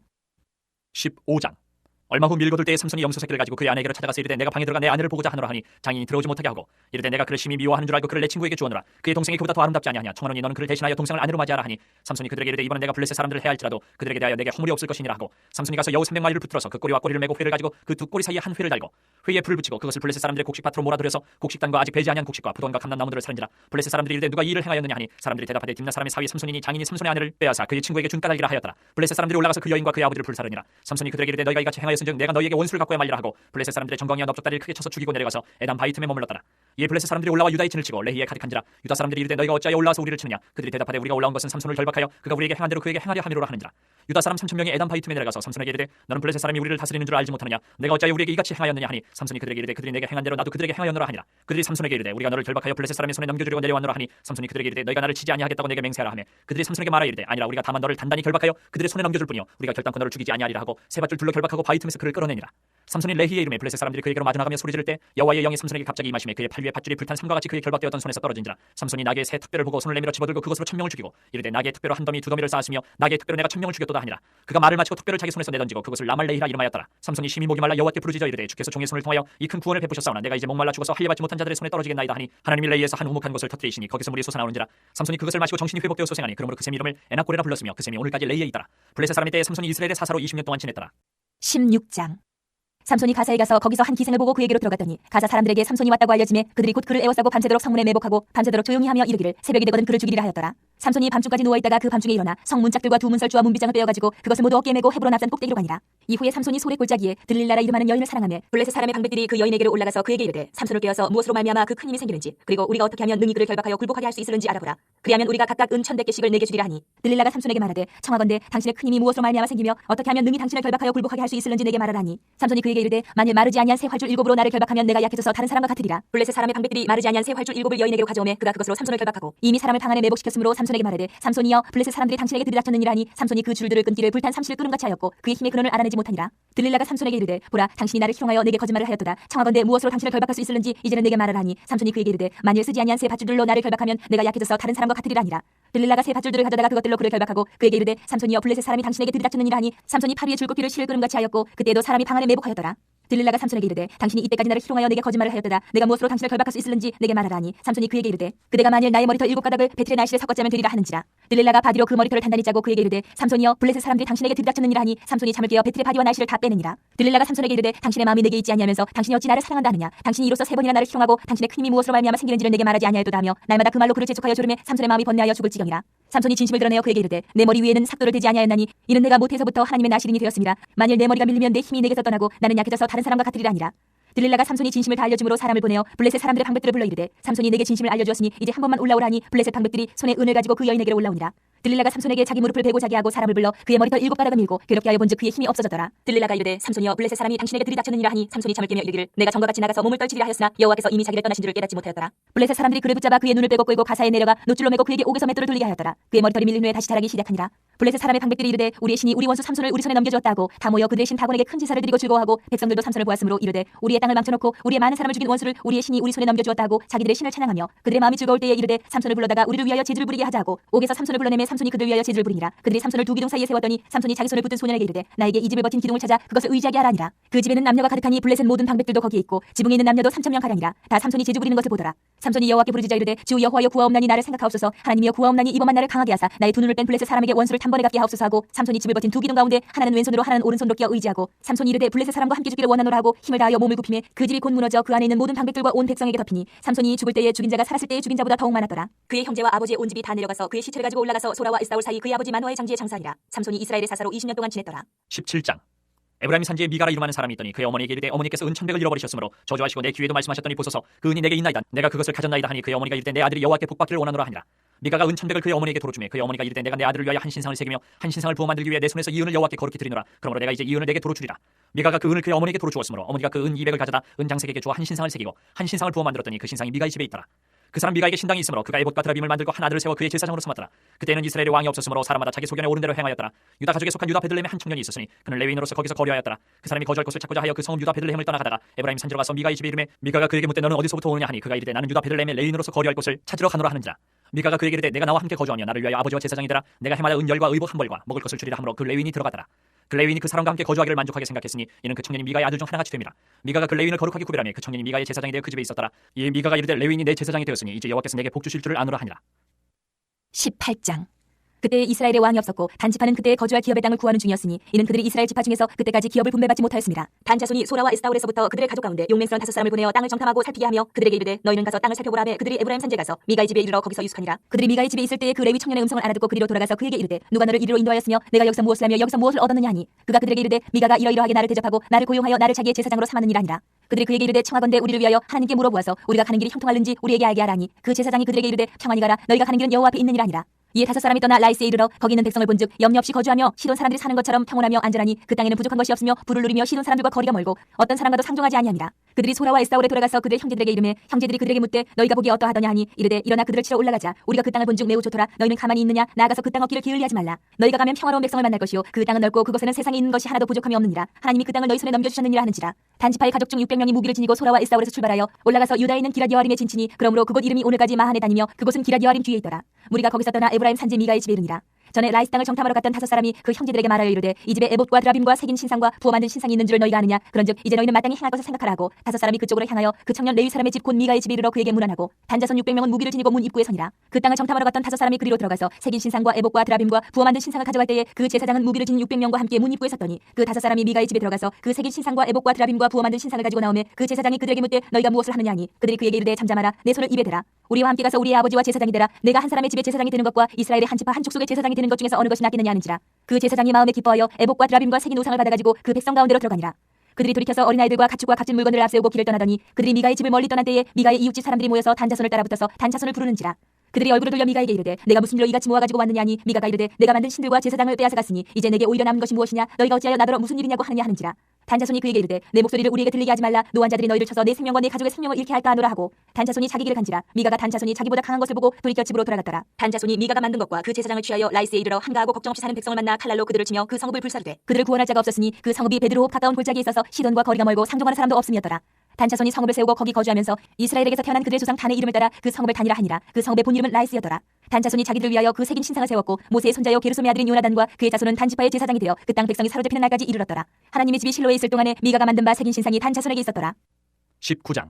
15장. 얼마 후 밀거둘 때에 삼손이 염소 새끼를 가지고 그의 아내에게로 찾아가서 이르되 내가 방에 들어가 내 아내를 보고자 하노라 하니 장인이 들어오지 못하게 하고 이르되 내가 그를 심히 미워하는 줄 알고 그를 내 친구에게 주었노라. 그의 동생이 그보다 더 아름답지 아니하냐. 청하노니 너는 그를 대신하여 동생을 아내로 맞이하라 하니 삼손이 그들에게 이르되 이번은 내가 블레셋 사람들을 해할지라도 그들에게 대하여 내게 허물이 없을 것이니라 하고 삼손이 가서 여우 300마리를 붙들어서 그 꼬리와 꼬리를 메고 회를 가지고 그 두 꼬리 사이에 한 회를 달고 회에 불을 붙이고 그것을 블레셋 사람들의 곡식밭으로 몰아들여서 곡식단과 아직 배지 아니한 곡식과 부돈과 감람나무들을 살은지라. 블레셋 사람들이 이르되 누가 이 일을 행하였느냐 하니 사람들이 대답하되 딥나 사람의 사위 삼손이니 장인이 삼손의 아내를 빼앗아 그의 친구에게 준 까닭이라 하였더라. 블레셋 사람들이 올라가서 그 여인과 그의 아버지를 불사르니라. 삼손이 그들에게 이르되 너희가 이같이 행하였은즉 내가 너희에게 원수를 갖고야 말리라 하고 블레셋 사람들의 정광이와 넓적다리를 크게 쳐서 죽이고 내려가서 에담 바이틈에 머물렀더라. 이에 블레셋 사람들이 올라와 유다의 진을 치고 레히에 가득한지라. 유다 사람들이 이르되 너희가 어찌하여 올라와서 우리를 치느냐. 그들이 대답하되 우리가 올라온 것은 삼손을 결박하여 그가 우리에게 행한 대로 그에게 행하려 함이로라 하는지라. 유다 사람 3,000명이 에담 바이틈에 내려가서 삼손에게 이르되 너는 블레셋 사람이 우리를 다스리는 줄 알지 못하느냐. 내가 어찌하여 우리에게 이같이 행하였느냐 하니 삼손이 그들에게 이르되 그들이 내게 행한 대로 나도 그들에게 행하였노라 하니라. 그들이 삼손에게 이르되 우리가 너를 결박하여 블레셋 사람의 손에 넘겨주려고 내려왔노라 하니 삼손이 그들에게 이르되 너희가 나를 치지 아니하겠다고 내게 맹세하라 하며 그들이 삼손에게 말하 이르되 아니라 우리가 다만 너를 단단히 결박하여 그들의 손에 넘겨줄 뿐이요 우리가 결단코 너를 죽이지 아니하리라 하고 세 밧줄 둘러 결박하고 바이틈에서 그를 끌어내니라. 삼손이 레히에 이름에 블레셋 사람들이 그에게로 마주나가며 소리 지를 때 여호와의 영이 삼손에게 갑자기 임하심에 그의 팔 위에 밧줄이 불탄 삼과 같이 그의 결박되었던 손에서 떨어진지라. 삼손이 나귀의 새 턱뼈를 보고 손을 내밀어 집어들고 그것으로 1,000명을 죽이고 이르되 나귀의 턱뼈로 한 더미 두 더미를 쌓았으며 나귀의 턱뼈로 내가 1,000명을 죽였도다 하니라. 그가 말을 마치고 턱뼈를 자기 손에서 내던지고 그것을 라말레히라 이름하였더라. 삼손이 심히 목이 말라 여호와께 부르짖어 이르되 주께서 종의 손을 통하여 이 큰 구원을 베푸셨사오나 내가 이제 목말라 죽어서 할례받지 못한 자들의 손에 떨어지겠나이다 하니 하나님이 레히에서 한 우묵한 것을 터뜨리시니 거기서 물이 솟아나오는지라. 삼손이 그것을 마시고 정신이 회복되어 솟아나니 그러므로 그 샘 이름을 에나꼬레라 불렀으며 그 샘이 오늘까지 레히에 있더라. 블레셋 사람이 때에 삼손이 이스라엘의 사사로 20년 동안 지냈더라. 16장. 삼손이 가사에 가서 거기서 한 기생을 보고 그에게로 들어갔더니 가사 사람들에게 삼손이 왔다고 알려지매 그들이 곧 그를 에워싸고 밤새도록 성문에 매복하고 밤새도록 조용히 하며 이르기를 새벽이 되거든 그를 죽이리라 하였더라. 삼손이 밤중까지 누워있다가 그 밤중에 일어나 성문짝들과 두 문설주와 문빗장을 빼어가지고 그것을 모두 어깨에 메고 헤브론 앞산 꼭대기로 가니라. 이후에 삼손이 소래 골짜기에 들릴라라 이름하는 여인을 사랑하며 블레셋 사람의 방백들이 그 여인에게로 올라가서 그에게 이르되 삼손을 깨어서 무엇으로 말미암아 그 큰 힘이 생기는지 그리고 우리가 어떻게 하면 능히 그를 결박하여 굴복하게 할 수 있을는지 알아보라. 그리하면 우리가 각각 은 1,100개씩을 내게 주리라 하니 들릴라가 삼손에게 말하되 청하건대 당신의 큰 힘이 무엇으로 말미암아 생기며 어떻게 하면 능히 당신을 결박하여 굴복하게 할 수 있을는지 내게 말하라 하니 삼손이 그에게 이르되 만일 마르지 아니한 새 활줄 7으로 나를 결박하면 내가 약해져서 다른 사람과 같으리라. 블레셋 사람의 방백들이 마르지 아니한 새 활줄 7을 여인에게로 가져오매 그가 그것으로 삼손을 결박하고 이미 사람을 방 안에 매복시켰으므로 삼손에게 말하되 삼손이여 블레셋 사람들이 당신에게 들이닥쳤느니라 하니 삼손이 그 줄들을 끊기를 불탄 삼실 끄름같이 하였고 그의 힘의 근원을 알아내지 못하니라. 들릴라가 삼손에게 이르되 보라 당신이 나를 희롱하여 내게 거짓말을 하였도다. 청하건대 무엇으로 당신을 결박할 수 있을는지 이제는 내게 말하라 하니 삼손이 그에게 이르되 만일 쓰지 아니한 새 밧줄들로 나를 결박하면 내가 약해져서 다른 사람과 같으리라 하니라. 들릴라가 새 밧줄들을 가져다가 그것들로 그를 결박하고 그에게 이르되 삼손이여 블레셋 사람이 당신에게 들이닥쳤느니라 하니 삼손이 팔 위에 줄긋기를 실 끄름같이 하였고 그때에도 사람이 방 안에 매복하였더라. 들릴라가 삼손에게 이르되 당신이 이때까지 나를 희롱하여 내게 거짓말을 하였도다. 내가 무엇으로 당신을 결박할 수 있을는지 내게 말하라 하니 삼손이 그에게 이르되 그대가 만일 나의 머리털 7가닥을 베틀의 날실에 섞었자면 되리라 하는지라. 들릴라가 바디로 그 머리털을 단단히 짜고 그에게 이르되 삼손이여 블레셋 사람들이 당신에게 들이닥쳤느니라 하니 삼손이 잠을 깨어 베틀의 바디와 날실을 다 빼느니라. 들릴라가 삼손에게 이르되 당신의 마음이 내게 있지 아니하면서 당신이 어찌 나를 사랑한다 하느냐. 당신이 이로써 3번이나 나를 희롱하고 당신의 큰 힘이 무엇으로 말미암아 생기는지를 내게 말하지 아니하였도다 하며 날마다 그 말로 그를 재촉하여 조르매 삼손의 마음이 번뇌하여 죽을 지경이라. 삼손이 진심을 드러내어 그에게 이르되 내 머리 위에는 삭도를 대지 아니하였나니 이는 내가 모태에서부터 하나님의 나시린이 되었습니다. 만일 내 머리가 밀리면 내 힘이 내게서 떠나고 나는 약해져서 다른 사람과 같으리라 하니라. 들릴라가 삼손이 진심을 다 알려줌으로 사람을 보내어 블레셋 사람들의 방백들을 불러 이르되 삼손이 내게 진심을 알려주었으니 이제 한 번만 올라오라 하니 블레셋 방백들이 손에 은을 가지고 그 여인에게로 올라오니라. 들릴라가 삼손에게 자기 무릎을 베고 자기하고 사람을 불러 그의 머리털 7가닥을 밀고 괴롭게 하여 본즉 그의 힘이 없어졌더라. 들릴라가 이르되 삼손이여 블레셋 사람이 당신에게 들이닥쳤느니라 하니 삼손이 잠을 깨며 이르기를 내가 전과 같이 나가서 몸을 떨치리라 하였으나 여호와께서 이미 자기를 떠나신 줄을 깨닫지 못하였더라. 블레셋 사람들이 그를 붙잡아 그의 눈을 빼고 끌고 가사에 내려가 노줄로 메고 그에게 옥에서 맷돌을 돌리게 하였더라. 그의 머리털이 밀린 후에 다시 자라기 시작하니라. 블레셋 사람의 방백들이 이르되 우리의 신이 우리 원수 삼손을 우리 손에 넘겨주었다 하고 다 모여 그들의 신 다곤에게 큰 제사를 드리고 즐거워하고 백성들도 삼손을 보았으므로 이르되 우리의 땅을 망쳐놓고 우리의 많은 사람을 죽인 원수를 우리의 신이 우리 손에 넘겨주었다 하고 자기들의 신을 찬양하며 그들의 마음이 즐거울 때에 이르되 삼손을 불러다가 우리를 위하여 제주를 부리게 하자 하고 옥에서 삼손을 불러내매 삼손이 그들 위하여 제주를 부리니라. 그들이 삼손을 두 기둥 사이에 세웠더니 삼손이 자기 손을 붙든 소년에게 이르되 나에게 이 집을 버틴 기둥을 찾아 그것을 의지하게 하라 하니라. 그 집에는 남녀가 가득하니 블레셋 모든 방백들도 거기에 있고 지붕에 있는 남녀도 3,000명 가량이라. 다 삼손이 제주 부리는 것을 보더라. 삼손이 여호와께 부르짖어 이르되 주 여호와여 구하옵나니 나를 생각하옵소서. 하나님이여 구하옵나니 이번만 나를 강하게 하사 나의 두 눈을 뺀 블레셋 사람에게 원수를 단번에 갚게 하옵소서 하고 삼손이 집을 버틴 두 기둥 가운데 하나는 왼손으로 하나는 오른손으로 끼어 의지하고 삼손이 이르되 블레셋 사람과 함께 죽기를 원하노라 하고 힘을 다하여 몸을 굽히매 그 집이 곧 무너져 그 안에 있는 모든 방백들과 온 백성에게 덮이니 삼손이 죽을 때에 죽인 자가 살았을 때에 죽인 자보다 더욱 많았더라. 그의 형제와 아버지의 온 집이 다 내려가서 그의 시체를 가지고 올라가서 소라와 에사울 사이 그의 아버지 마노아의 장지에 장사하니라. 삼손이 이스라엘의 사사로 20년 동안 지냈더라. 17장. 에브라임 산지에 미가라 이름하는 사람이 있더니 그의 어머니에게 이르되 어머니께서 은 1,100을 잃어버리셨으므로 저주하시고 내 귀에도 말씀하셨더니 보소서 그 은이 내게 있나이다. 내가 그것을 가졌나이다 하니 그의 어머니가 이르되 내 아들이 여호와께 복받기를 원하노라 하니라. 미가가 은 1,100을 그의 어머니에게 도로 주매 그의 어머니가 이르되 내가 내 아들을 위하여 한 신상을 새기며 한 신상을 부어 만들기 위해 내 손에서 이 은을 여호와께 거룩히 드리노라. 그러므로 내가 이제 이 은을 내게 도로 주리라. 미가가 그 은을 그의 어머니에게 도로 주었으므로 어머니가 그 은 200을 가져다 은 장색에게 주어 한 신상을 새기고 한 신상을 부어 만들었더니 그 신상이 미가의 집에 있더라. 그 사람 미가에게 신당이 있으므로 그가 에봇과 드라빔을 만들고 한 아들을 세워 그의 제사장으로 삼았더라. 그때는 이스라엘의 왕이 없었으므로 사람마다 자기 소견에 옳은 대로 행하였더라. 유다 가족에 속한 유다 베들레헴에 한 청년이 있었으니 그는 레위인으로서 거기서 거류하였더라. 그 사람이 거주할 곳을 찾고자 하여 그 성읍 유다 베들레헴을 떠나가다가 에브라임 산지로 가서 미가의 집에 이르매 미가가 그에게 묻되 너는 어디서부터 오느냐 하니 그가 이르되 나는 유다 베들레헴에 레위인으로서 거류할 곳을 찾으러 가노라 하는지라. 미가가 그에게 이르되 내가 나와 함께 거주하며 나를 위하여 아버지와 제사장이 되라. 내가 해마다 은열과 의복 한 벌과 먹을 것을 주리라 하므로 그 레위인이 들어가더라. 그 레위인이 그 사람과 함께 거주하기를 만족하게 생각했으니 이는 그 청년이 미가의 아들 중 하나같이 됨이라. 미가가 그 레위인을 거룩하게 구별하며 그 청년이 미가의 제사장이 되어 그 집에 있었더라. 이에 미가가 이르되 레위인이 내 제사장이 되었으니 이제 여호와께서 내게 복 주실 줄을 아노라 하니라. 18장. 그때 이스라엘의 왕이 없었고 단 지파는 그때 거주할 기업의 땅을 구하는 중이었으니 이는 그들이 이스라엘 지파 중에서 그때까지 기업을 분배받지 못하였습니다. 단 자손이 소라와 에스타올에서부터 그들의 가족 가운데 용맹스러운 5사람을 보내어 땅을 정탐하고 살피게 하며 그들에게 이르되 너희는 가서 땅을 살펴보라 하매 그들이 에브라임 산지에 가서 미가의 집에 이르러 거기서 유숙하니라. 그들이 미가의 집에 있을 때에 그 레위 청년의 음성을 알아듣고 그리로 돌아가서 그에게 이르되 누가 너를 이리로 인도하였으며 내가 여기서 무엇을 하며 여기서 무엇을 얻었느냐 하니 그가 그들에게 이르되 미가가 이러이러하게 나를 대접하고 나를 고용하여 나를 자기의 제사장으로 삼았느니라 하니라. 그들이 그에게 이르되 청하건대 우리를 위하여 하나님께 물어보아서 우리가 가는 길이 형통할는지 우리에게 알게 하라니 그 제사장이 그들에게 이르되 평안히 가라 너희가 가는 길은 여호와 앞에 있느니라 하니라. 이에 5사람이 떠나 라이스에 이르러 거기 있는 백성을 본즉 염려 없이 거주하며 시돈 사람들이 사는 것처럼 평온하며 안전하니 그 땅에는 부족한 것이 없으며 부를 누리며 시돈 사람들과 거리가 멀고 어떤 사람과도 상종하지 아니함이라. 그들이 소라와 에사울에 돌아가서 그들의 형제들에게 이르매 형제들이 그들에게 묻되 너희가 보기에 어떠하더냐 하니 이르되 일어나 그들을 치러 올라가자. 우리가 그 땅을 본즉 매우 좋더라. 너희는 가만히 있느냐. 나아가서 그 땅 얻기를 기을리하지 말라. 너희가 가면 평화로운 백성을 만날 것이요 그 땅은 넓고 그곳에는 세상에 있는 것이 하나도 부족함이 없느니라. 하나님이 그 땅을 너희 손에 넘겨주셨느니라 하는지라. 단지파의 가족 중 600명이 무기를 지니고 소라와 에사울에서 출발하여 올라가서 유다에 있는 기럇여아림에 진치니 그러므로 그곳 이름이 오늘까지 마한에 다니며 그곳은 기럇여아림 뒤에 있더라. 무리가 거기서 떠나 에브라임 산지 미가의 집에 이르니라. 전에 라이스 땅을 정탐하러 갔던 5사람이 그 형제들에게 말하여 이르되 이 집에 에봇과 드라빔과 새긴 신상과 부어 만든 신상이 있는 줄을 너희가 아느냐. 그런즉 이제 너희는 마땅히 행할 것을 생각하라 하고 5사람이 그쪽으로 향하여 그 청년 레위 사람의 집 곧 미가의 집에 이르러 그에게 문안하고 단자손 600명은 무기를 지니고 문 입구에 서니라. 그 땅을 정탐하러 갔던 5사람이 그리로 들어가서 새긴 신상과 에봇과 드라빔과 부어 만든 신상을 가져갈 때에 그 제사장은 무기를 지닌 600명과 함께 문 입구에 섰더니 그 5사람이 미가의 집에 들어가서 그 새긴 신상과 에봇과 드라빔과 부어 만든 신상을 가지고 나오매 그 제사장이 그들에게 묻되 너희가 무엇을 하느냐 하니 그들이 그에게 이르되 잠잠하라 내 손을 입에 대라. 우리와 함께 가서 우리의 아버지와 제사장이 되라. 내가 한 사람의 집에 제사장이 되는 것과 이스라엘의 한 지파 한 족속의 제사장이 되는 것 중에서 어느 것이 낫겠느냐 하는지라. 그 제사장이 마음에 기뻐하여 에봇과 드라빔과 새긴 우상을 받아가지고 그 백성 가운데로 들어가니라. 그들이 돌이켜서 어린아이들과 가축과 값진 물건들을 앞세우고 길을 떠나더니 그들이 미가의 집을 멀리 떠난 때에 미가의 이웃집 사람들이 모여서 단자손을 따라붙어서 단자손을 부르는지라. 그들이 얼굴을 돌려 미가에게 이르되 내가 무슨 일로 이같이 모아가지고 왔느냐 하니 미가가 이르되 내가 만든 신들과 제사장을 빼앗아갔으니 이제 내게 오히려 남은 것이 무엇이냐. 너희가 어찌하여 나더러 무슨 일이냐고 하느냐 하는지라. 단자손이 그에게 이르되 내 목소리를 우리에게 들리게 하지 말라. 노한 자들이 너희를 쳐서 내 생명과 내 가족의 생명을 잃게 할까 하노라 하고 단자손이 자기 길을 간지라. 미가가 단자손이 자기보다 강한 것을 보고 돌이켜 집으로 돌아갔더라. 단자손이 미가가 만든 것과 그 제사장을 취하여 라이스에 이르러 한가하고 걱정 없이 사는 백성을 만나 칼날로 그들을 치며 그 성읍을 불사르되 그들을 구원할 자가 없었으니 그 성읍이 베드로홉 가까운 골짜기에 있어서 시돈과 거리가 멀고 상종하는 사람도 없음이었더라. 단자손이 성읍을 세우고 거기 거주하면서 이스라엘에게서 태어난 그들의 조상 단의 이름을 따라 그 성읍을 단이라 하니라. 그 성읍의 본 이름은 라이스였더라. 단자손이 자기들을 위하여 그 새긴 신상을 세웠고 모세의 손자여 게르솜의 아들인 요나단과 그의 자손은 단지파의 제사장이 되어 그 땅 백성이 사로잡히는 날까지 이르렀더라. 하나님의 집이 실로에 있을 동안에 미가가 만든 바 새긴 신상이 단자손에게 있었더라. 19장.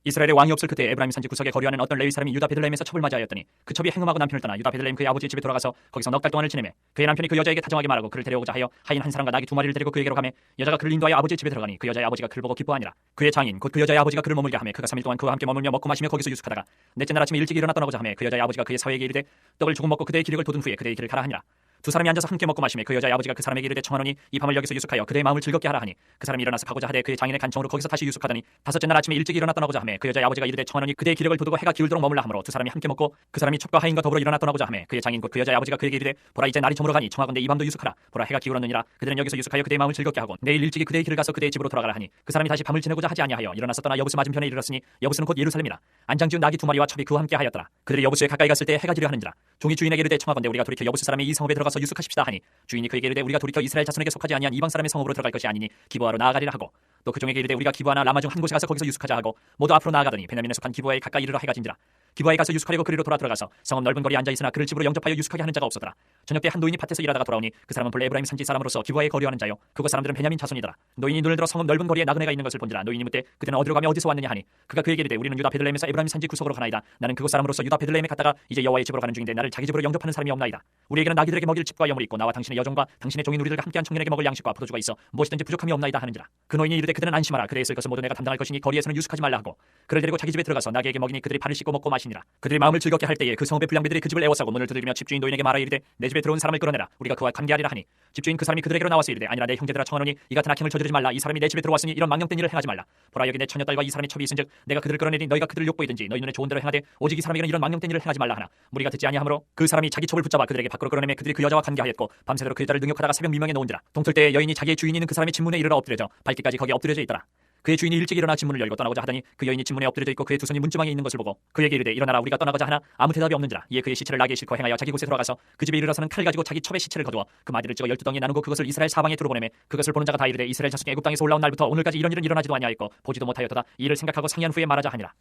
이스라엘의 왕이 없을 그때 에브라임 산지 구석에 거류하는 어떤 레위 사람이 유다 베들레헴에서 첩을 맞이하였더니 그 첩이 행음하고 남편을 떠나 유다 베들레헴 그의 아버지의 집에 돌아가서 거기서 넉 달 동안을 지내매 그의 남편이 그 여자에게 다정하게 말하고 그를 데려오고자 하여 하인 한 사람과 나귀 2마리를 데리고 그에게로 가매 여자가 그를 인도하여 아버지의 집에 들어가니 그 여자의 아버지가 그를 보고 기뻐하니라. 그의 장인 곧 그 여자의 아버지가 그를 머물게 하매 그가 3일 동안 그와 함께 머물며 먹고 마시며 거기서 유숙하다가 넷째 날 아침에 일찍 일어나 떠나고자 하매 그 여자의 아버지가 그의 사위에게 이르되 떡을 조금 먹고 그대의 기력을 돋은 후에 그대의 길을 가라 하니라. 두 사람이 앉아서 함께 먹고 마시며 그 여자의 아버지가 그 사람에게 이르되 청하노니 이 밤을 여기서 유숙하여 그대의 마음을 즐겁게 하라 하니 그 사람이 일어나서 가고자 하되 그의 장인의 간청으로 거기서 다시 유숙하더니 5째 날 아침에 일찍 일어나 떠나고자 하매 그 여자의 아버지가 이르되 청하노니 그대의 기력을 돋우고 해가 기울도록 머물라 하므로 두 사람이 함께 먹고 그 사람이 첩과 하인과 더불어 일어나 떠나고자 하매 그의 장인 곧 그 여자의 아버지가 그에게 이르되 보라 이제 날이 저물어가니 청하건대 이 밤도 유숙하라. 보라 해가 기울었느니라. 그들은 여기서 유숙하여 그대의 마음을 즐겁게 하고 내일 일찍이 그대의 길을 가서 그대의 집으로 돌아가라 하니 그 사람이 다시 밤을 지내고자 하지 아니하여 일어나서 떠나 여부스 맞은편에 이르렀으니 여부스는 곧 예루살렘이라. 안장지은 나귀 2마리와 첩이 그와 함께 하였더라. 그들이 여부스에 가까이 갔을 때 해가 지려 하는지라. 종이 주인에게 이르되 청하건대 우리가 돌이켜 여부스 사람의 이 성읍에 들어가서 유숙하십시다 하니 주인이 그에게 이르되 우리가 돌이켜 이스라엘 자손에게 속하지 아니한 이방 사람의 성읍으로 들어갈 것이 아니니 기브아로 나아가리라 하고 또 그 종에게 이르되 우리가 기브아나 라마 중 한 곳에 가서 거기서 유숙하자 하고 모두 앞으로 나아가더니 베냐민에 속한 기브아에 가까이 이르러 해가 진지라. 기브아에 가서 유숙하려고 그리로 돌아 들어가서 성읍 넓은 거리에 앉아 있으나 그를 집으로 영접하여 유숙하게 하는 자가 없었더라. 저녁 때 한 노인이 밭에서 일하다가 돌아오니 그 사람은 본래 에브라임 산지 사람으로서 기브아에 거류하는 자요 그곳 사람들은 베냐민 자손이더라. 노인이 눈을 들어 성읍 넓은 거리에 나그네가 있는 것을 본지라. 노인이 묻되 그대는 어디로 가며 어디서 왔느냐 하니 그가 그에게 이르되 우리는 유다 베들레헴에서 에브라임 산지 구석으로 가나이다. 나는 그곳 사람으로서 유다 베들레헴에 갔다가 이제 여호와의 집으로 가는 중인데 나를 자기 집으로 영접하는 사람이 없나이다. 우리에게는 나귀들에게 먹일 집과 여물이 있고 나와 당신의 여종과 당신의 종인 우리들과 함께한 청년에게 먹을 양식과 포도주가 있어 무엇이든지 부족함이 없나이다 하는지라. 그 노인이 이르되 그대는 안심하라. 그대의 있을 것은 모두 내가 담당할 것이니 거리에서는 유숙하지 말라 하고 그를 데리고 자기 집에 들어가서 나귀에게 먹이니 그들이 발을 씻고 먹고 마시니라. 그들이 마음을 즐겁게 할 때에 그 성읍의 불량배들이 그 집을 애워싸고 문을 두드리며 집주인 노인에게 말하여 이르되 내 집에 들어온 사람을 끌어내라. 우리가 그와 관계하리라 하니 집주인 그 사람이 그들에게로 나와서 이르되 아니라 내 형제들아 청하노니 이 같은 악행을 저지르지 말라. 이 사람이 내 집에 들어왔으니 이런 망령된 일을 행하지 말라. 보라 여기 내 처녀딸과 이 사람이 첩이 있은즉 내가 그들을 끌어내니 너희가 그들을 욕보이든지 너희 눈에 좋은 대로 행하되 오직 이 사람에게는 이런 망령된 일을 행하지 말라 하나 무리가 듣지 아니하므로 그 사람이 자기 첩을 붙잡아 그들에게 밖으로 끌어내매 그들이 그 여자와 관계하였고 밤새도록 그 여자를 능욕하다가 새벽 미명에 놓은지라. 동틀 때에 여인이 자기의 주인이 있는 그 사람의 집문에 이르러 엎드려져 밝기까지 거기 엎드려져 있더라. 그의 주인이 일찍 일어나 집문을 열고 떠나고자 하더니 그 여인이 집문에 엎드려져 있고 그의 두 손이 문지방에 있는 것을 보고 그에게 이르되 일어나라 우리가 떠나고자 하나 아무 대답이 없는지라. 이에 그의 시체를 나귀에 싣고 행하여 자기 곳에 돌아가서 그 집에 이르러서는 칼을 가지고 자기 첩의 시체를 거두어 그 마디를 찍어 12덩이에 나누고 그것을 이스라엘 사방에 두루 보내매 그것을 보는 자가 다 이르되 이스라엘 자손이 애굽 땅에서 올라온 날부터 오늘까지 이런 일은 일어나지도 아니하였고 보지도 못하였도다. 이 일을 생각하고 상의한 후에 말하자 하니라.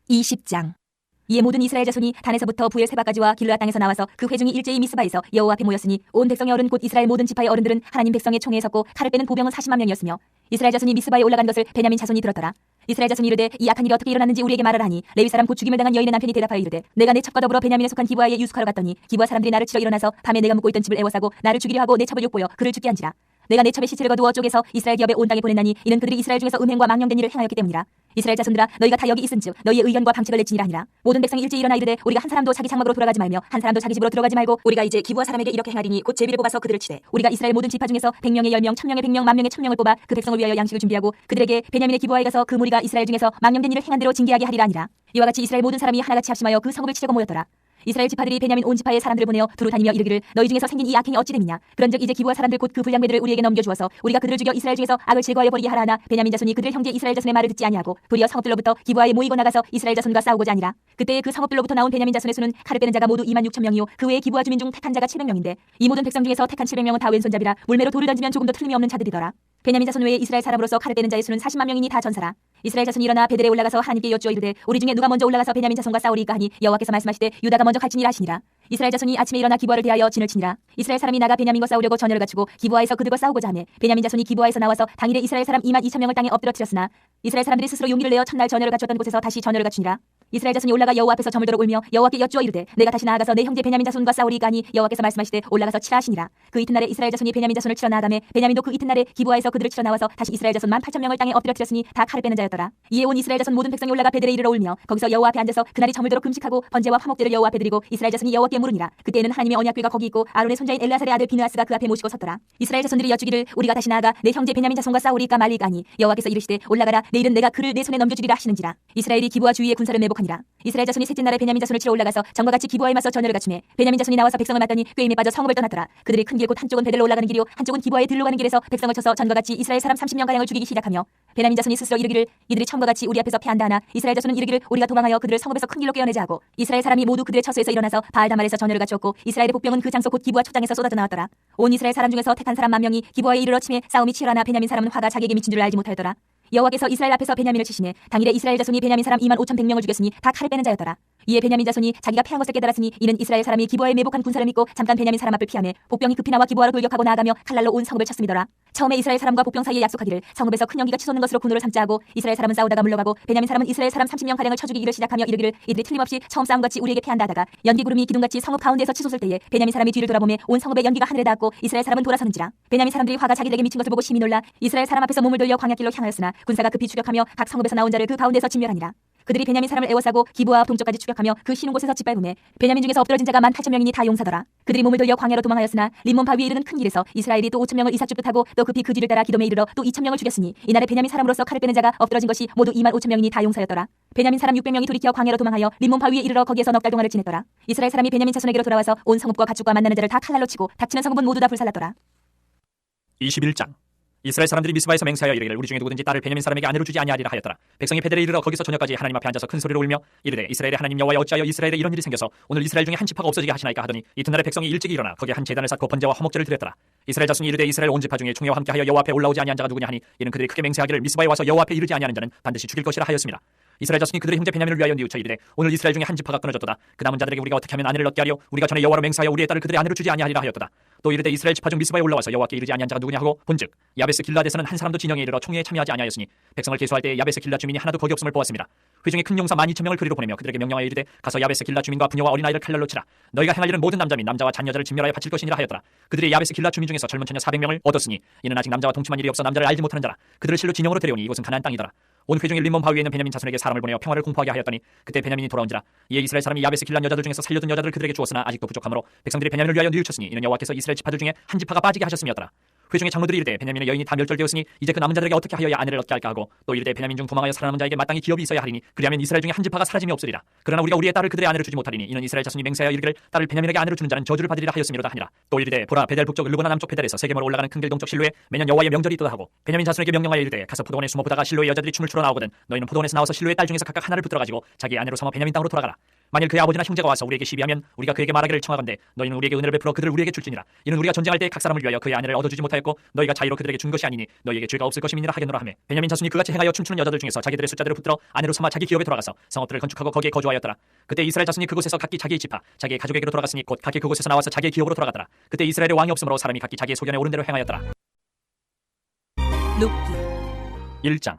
20장. 이에 모든 이스라엘 자손이 단에서부터 부엘세바까지와 길르앗 땅에서 나와서 그 회중이 일제히 미스바에서 여호와 앞에 모였으니 온 백성의 어른 곧 이스라엘 모든 지파의 어른들은 하나님 백성의 총회에 섰고 칼을 빼는 보병은 40만 명이었으며 이스라엘 자손이 미스바에 올라간 것을 베냐민 자손이 들었더라. 이스라엘 자손이 이르되 이 악한 일이 어떻게 일어났는지 우리에게 말하라 하니 레위 사람 곧 죽임을 당한 여인의 남편이 대답하여 이르되 내가 내 첩과 더불어 베냐민에 속한 기브아에 유숙하러 갔더니 기브아 사람들이 나를 치러 일어나서 밤에 내가 묵고 있던 집을 애워싸고 나를 죽이려 하고 내 첩을 욕보여 그를 죽게 한지라. 내가 내 첩의 시체를 거두어 쪼개서 이스라엘 기업에 온 땅에 보냈나니 이는 그들이 이스라엘 중에서 음행과 망령된 일을 행하였기 때문이라. 이스라엘 자손들아 너희가 다 여기 있은즉 너희의 의견과 방책을 내지니라 하니라. 모든 백성이 일제히 일어나 이르되 우리가 한 사람도 자기 장막으로 돌아가지 말며 한 사람도 자기 집으로 들어가지 말고 우리가 이제 기브아 사람에게 이렇게 행하리니 곧 제비를 뽑아서 그들을 치되 우리가 이스라엘 모든 지파 중에서 100명의 10명 1000명의 100명 10,000명의 1000명을 뽑아 그 백성을 위하여 양식을 준비하고 그들에게 베냐민의 기브아에 가서 그 무리가 이스라엘 중에서 망령된 일을 행한 대로 징계하게 하리라 하니라. 이와 같이 이스라엘 모든 사람이 하나같이 합심하여 그 성읍을 치려고 모였더라. 이스라엘 지파들이 베냐민 온 지파의 사람들을 보내어 두루 다니며 이르기를 너희 중에서 생긴 이 악행이 어찌 됨이냐. 그런즉 이제 기브아 사람들 곧 그 불량배들을 우리에게 넘겨주어서 우리가 그들을 죽여 이스라엘 중에서 악을 제거하여 버리게 하라 하나 베냐민 자손이 그들 형제 이스라엘 자손의 말을 듣지 아니하고 도리어 성읍들로부터 기브아에 모이고 나가서 이스라엘 자손과 싸우고자 하니라. 그때에 그 성읍들로부터 나온 베냐민 자손의 수는 칼을 빼는 자가 모두 26,000명이요 그 외에 기브아 주민 중 택한 자가 700명인데 이 모든 백성 중에서 택한 700명은 다 왼손잡이라 물매로 돌을 던지면 조금도 틀림이 없는 자들이더라. 베냐민 자손 외에 이스라엘 사람으로서 칼을 빼는 자의 수는 40만 명이니 다 전사라. 이스라엘 자손이 일어나 베델에 올라가서 하나님께 여쭈어 이르되 우리 중에 누가 먼저 올라가서 베냐민 자손과 싸우리이까 하니 여호와께서 말씀하시되 유다가 먼저 갈지니라 하시니라. 이스라엘 자손이 아침에 일어나 기브아를 대하여 진을 치니라. 이스라엘 사람이 나가 베냐민과 싸우려고 전열을 갖추고 기브아에서 그들과 싸우고자 하매 베냐민 자손이 기브아에서 나와서 당일에 이스라엘 사람 22,000명을 땅에 엎드러뜨렸으나 이스라엘 사람들이 스스로 용기를 내어 첫날 전열을 갖추었던 곳에서 다시 전열을 갖추니라. 이스라엘 자손이 올라가 여호와 앞에서 저물도록 울며 여호와께 여쭈어 이르되 내가 다시 나아가서 내 형제 베냐민 자손과 싸우리이까 하니 여호와께서 말씀하시되 올라가서 치라 하시니라. 그 이튿날에 이스라엘 자손이 베냐민 자손을 치러 나아가매 베냐민도 그 이튿날에 기브아에서 그들을 치러 나와서 다시 이스라엘 자손 18,000명을 땅에 엎드러뜨렸으니 다 칼을 빼는 자였더라. 이에 온 이스라엘 자손 모든 백성이 올라가 베델에 이르러 울며 거기서 여호와 앞에 앉아서 그날이 저물도록 금식하고 번제와 화목제를 여호와 앞에 드리고 이스라엘 자손이 여호와께 물으니라. 그때에는 하나님의 언약궤가 거기 있고 아론의 손자인 엘르아살의 아들 비느하스가 그 앞에 모시고 섰더라. 이스라엘 자손들이 여쭈기를 우리가 다시 나아가 내 형제 베냐민 자손과 싸우리이까 말리이까 하니 여호와께서 이르시되 올라가라 내일은 내가 그를 내 손에 넘겨주리라 하시는지라. 이스라엘이 기브아 주위에 군사를 매복하니라. 이스라엘 자손이 셋째 날에 베냐민 자손을 치러 올라가서 전과 같이 기브아에 맞서 전열을 갖추매 베냐민 자손이 나와서 백성을 맞더니 꾀임에 빠져 성읍을 떠났더라. 그들이 큰 길 곧 한쪽은 베델로 올라가는 길이요 한쪽은 기브아에 들로 가는 길에서 백성을 쳐서 전과 같이 이스라엘 사람 30명 가량을 죽이기 시작하며 베냐민 자손이 스스로 이르기를 이들이 처음과 같이 우리 앞에서 패한다 하나 이스라엘 자손은 이르기를 우리가 도망하여 그들을 성읍에서 큰 길로 깨어내자 하고 이스라엘 사람이 모두 그들의 처소에서 일어나서 바알다말에서 전열을 갖추었고 이스라엘의 복병은 그 장소 곧 기브아 초장에서 쏟아져 나왔더라. 온 이스라엘 사람 중에서 택한 사람 10,000명이 기브아에 이르러 치매 싸움이 치열하나 베냐민 사람은 화가 자기에게 미친 줄 알지 못하였더라. 여호와께서 이스라엘 앞에서 베냐민을 치시매 당일에 이스라엘 자손이 베냐민 사람 25,100명을 죽였으니 다 칼을 빼는 자였더라. 이에 베냐민 자손이 자기가 패한 것을 깨달았으니 이는 이스라엘 사람이 기브아에 매복한 군사를 믿고 잠깐 베냐민 사람 앞을 피하매 복병이 급히 나와 기브아로 돌격하고 나아가며 칼날로 온 성읍을 쳤음이더라. 처음에 이스라엘 사람과 복병 사이에 약속하기를 성읍에서 큰 연기가 치솟는 것으로 군호를 삼자 하고 이스라엘 사람은 싸우다가 물러가고 베냐민 사람은 이스라엘 사람 30명 가량을 쳐죽이기 일을 시작하며 이르기를 이들이 틀림없이 처음 싸움같이 우리에게 패한다 하다가 연기 구름이 기둥같이 성읍 가운데에서 치솟을 때에 베냐민 사람이 뒤를 돌아보매 온 성읍의 연기가 하늘에 닿았고 이스라엘 사람은 돌아서는지라. 베냐민 사람들이 화가 자기들에게 미친 것을 보고 심히 놀라 이스라엘 사람 앞에서 몸을 돌려 광야길로 향하였으나 군사가 급히 추격하며 각 성읍에서 나온 자를 그 가운데서 진멸하니라. 그들이 베냐민 사람을 애워싸고 기브아 동쪽까지 추격하며 그 쉬는 곳에서 짓밟음에 베냐민 중에서 엎드러진 자가 18,000명이니 다 용사더라. 그들이 몸을 돌려 광야로 도망하였으나 림몬 바위에 이르는 큰 길에서 이스라엘이 또 5,000명을 이삭줍듯 하고 또 급히 그 뒤를 따라 기돔에 이르러 또 2,000명을 죽였으니 이날에 베냐민 사람으로서 칼을 빼는 자가 엎드러진 것이 모두 25,000명이니 다 용사였더라. 베냐민 사람 600명이 돌이켜 광야로 도망하여 림몬 바위에 이르러 거기에서 넉 달 동안을 지냈더라. 이스라엘 사람이 베냐민 자손에게로 돌아와서 온 성읍과 가축과 만나는 자를 다 칼날로 치고 닥치는 성읍은 모두 다 불살랐더라. 21장. 이스라엘 사람들이 미스바에서 맹세하여 이르기를 우리 중에 누구든지 딸을 베냐민 사람에게 아내로 주지 아니하리라 하였더라. 백성이 베델에 이르러 거기서 저녁까지 하나님 앞에 앉아서 큰 소리로 울며 이르되 이스라엘의 하나님 여호와여 어찌하여 이스라엘에 이런 일이 생겨서 오늘 이스라엘 중에 한 지파가 없어지게 하시나이까 하더니 이튿날에 백성이 일찍 일어나 거기에 한 제단을 쌓고 번제와 화목제를 드렸더라. 이스라엘 자손이 이르되 이스라엘 온 지파 중에 총회와 함께하여 여호와 앞에 올라오지 아니한 자가 누구냐 하니 이는 그들이 크게 맹세하기를 미스바에 와서 여호와 앞에 이르지 아니하는 자는 반드시 죽일 것이라 하였습니다. 이스라엘 자손이 그들의 형제 베냐민을 위하여 뉘우쳐 이르되 오늘 이스라엘 중에 한 지파가 끊어졌도다. 그 남은 자들에게 우리가 어떻게 하면 아내를 얻게 하려 우리가 전에 여호와로 맹세하여 우리의 딸을 그들의 아내로 주지 아니하리라 하였도다. 또 이르되 이스라엘 지파 중 미스바에 올라와서 여호와께 이르지 아니한 자가 누구냐 하고 본즉 야베스 길라앗에서는 한 사람도 진영에 이르러 총회에 참여하지 아니하였으니 백성을 계수할 때에 야베스 길라 주민이 하나도 거기 없음을 보았습니다. 회중의 큰 용사 12,000명을 그리로 보내며 그들에게 명령하여 이르되 가서 야베스 길라 주민과 부녀와 어린아이를 칼날로 치라. 너희가 행할 일은 모든 남자 및 남자와 잔여자를 진멸하여 바칠 것이니라 하였더라. 그들이 야베스 길라 주민 중에서 젊은 처녀 400명을 얻었으니 이는 아직 남자와 동침한 일이 없어 남자를 알지 못하는 자라. 그들을 실로 진영으로 데려오니 이곳은 가나안 땅이더라. 온 회중이 림몬 바위에 있는 베냐민 자손에게 사람을 보내어 평화를 공포하게 하였더니 그때 베냐민이 돌아온지라. 이에 이스라엘 사람이 야베스 길란 여자들 중에서 살려둔 여자들을 그들에게 주었으나 아직도 부족하므로 백성들이 베냐민을 위하여 뉘우쳤으니 이는 여호와께서 이스라엘 지파들 중에 한 지파가 빠지게 하셨음이었더라. 회중의 장로들이 이르되 베냐민의 여인이 다 멸절되었으니 이제 그 남은 자들에게 어떻게 하여야 아내를 얻게 할까 하고 또 이르되 베냐민 중 도망하여 살아남은 자에게 마땅히 기업이 있어야 하리니 그리하면 이스라엘 중에 한 지파가 사라짐이 없으리라. 그러나 우리가 우리의 딸을 그들의 아내로 주지 못하리니 이는 이스라엘 자손이 맹세하여 이르기를 딸을 베냐민에게 아내로 주는 자는 저주를 받으리라 하였음이로다 하니라. 또 이르되 보라 베델 북쪽 르보나 남쪽 베델에서 세겜으로 올라가는 큰 길 동쪽 실로에 매년 여호와의 명절이 있도다 하고 베냐민 자손에게 명령하여 이르되 가서 포도원에 숨어 보다가 실로의 여자들이 춤을 추러 나오거든 너희는 포도원에서 나와서 실로의 딸 중에서 각각 하나를 붙들어 가지고 자기 아내로 삼아 베냐민 땅으로 돌아가라. 만일 그의 아버지나 형제가 와서 우리에게 시비하면 우리가 그에게 말하기를 청하건대 너희는 우리에게 은혜를 베풀어 그들을 우리에게 줄지니라. 이는 우리가 전쟁할 때 각 사람을 위하여 그의 아내를 얻어주지 못하였고 너희가 자의로 그들에게 준 것이 아니니 너희에게 죄가 없을 것임이니라 하겠노라 하며 베냐민 자손이 그같이 행하여 춤추는 여자들 중에서 자기들의 숫자대로 붙들어 아내로 삼아 자기 기업에 돌아가서 성읍들을 건축하고 거기에 거주하였더라. 그때 이스라엘 자손이 그곳에서 각기 자기의 지파 자기의 가족에게로 돌아갔으니 곧 각기 그곳에서 나와서 자기의 기업으로 돌아가더라. 그때 이스라엘의 왕이 없으므로 사람이 각기 자기의 소견에 옳은 대로 행하였더라. 룻기 1장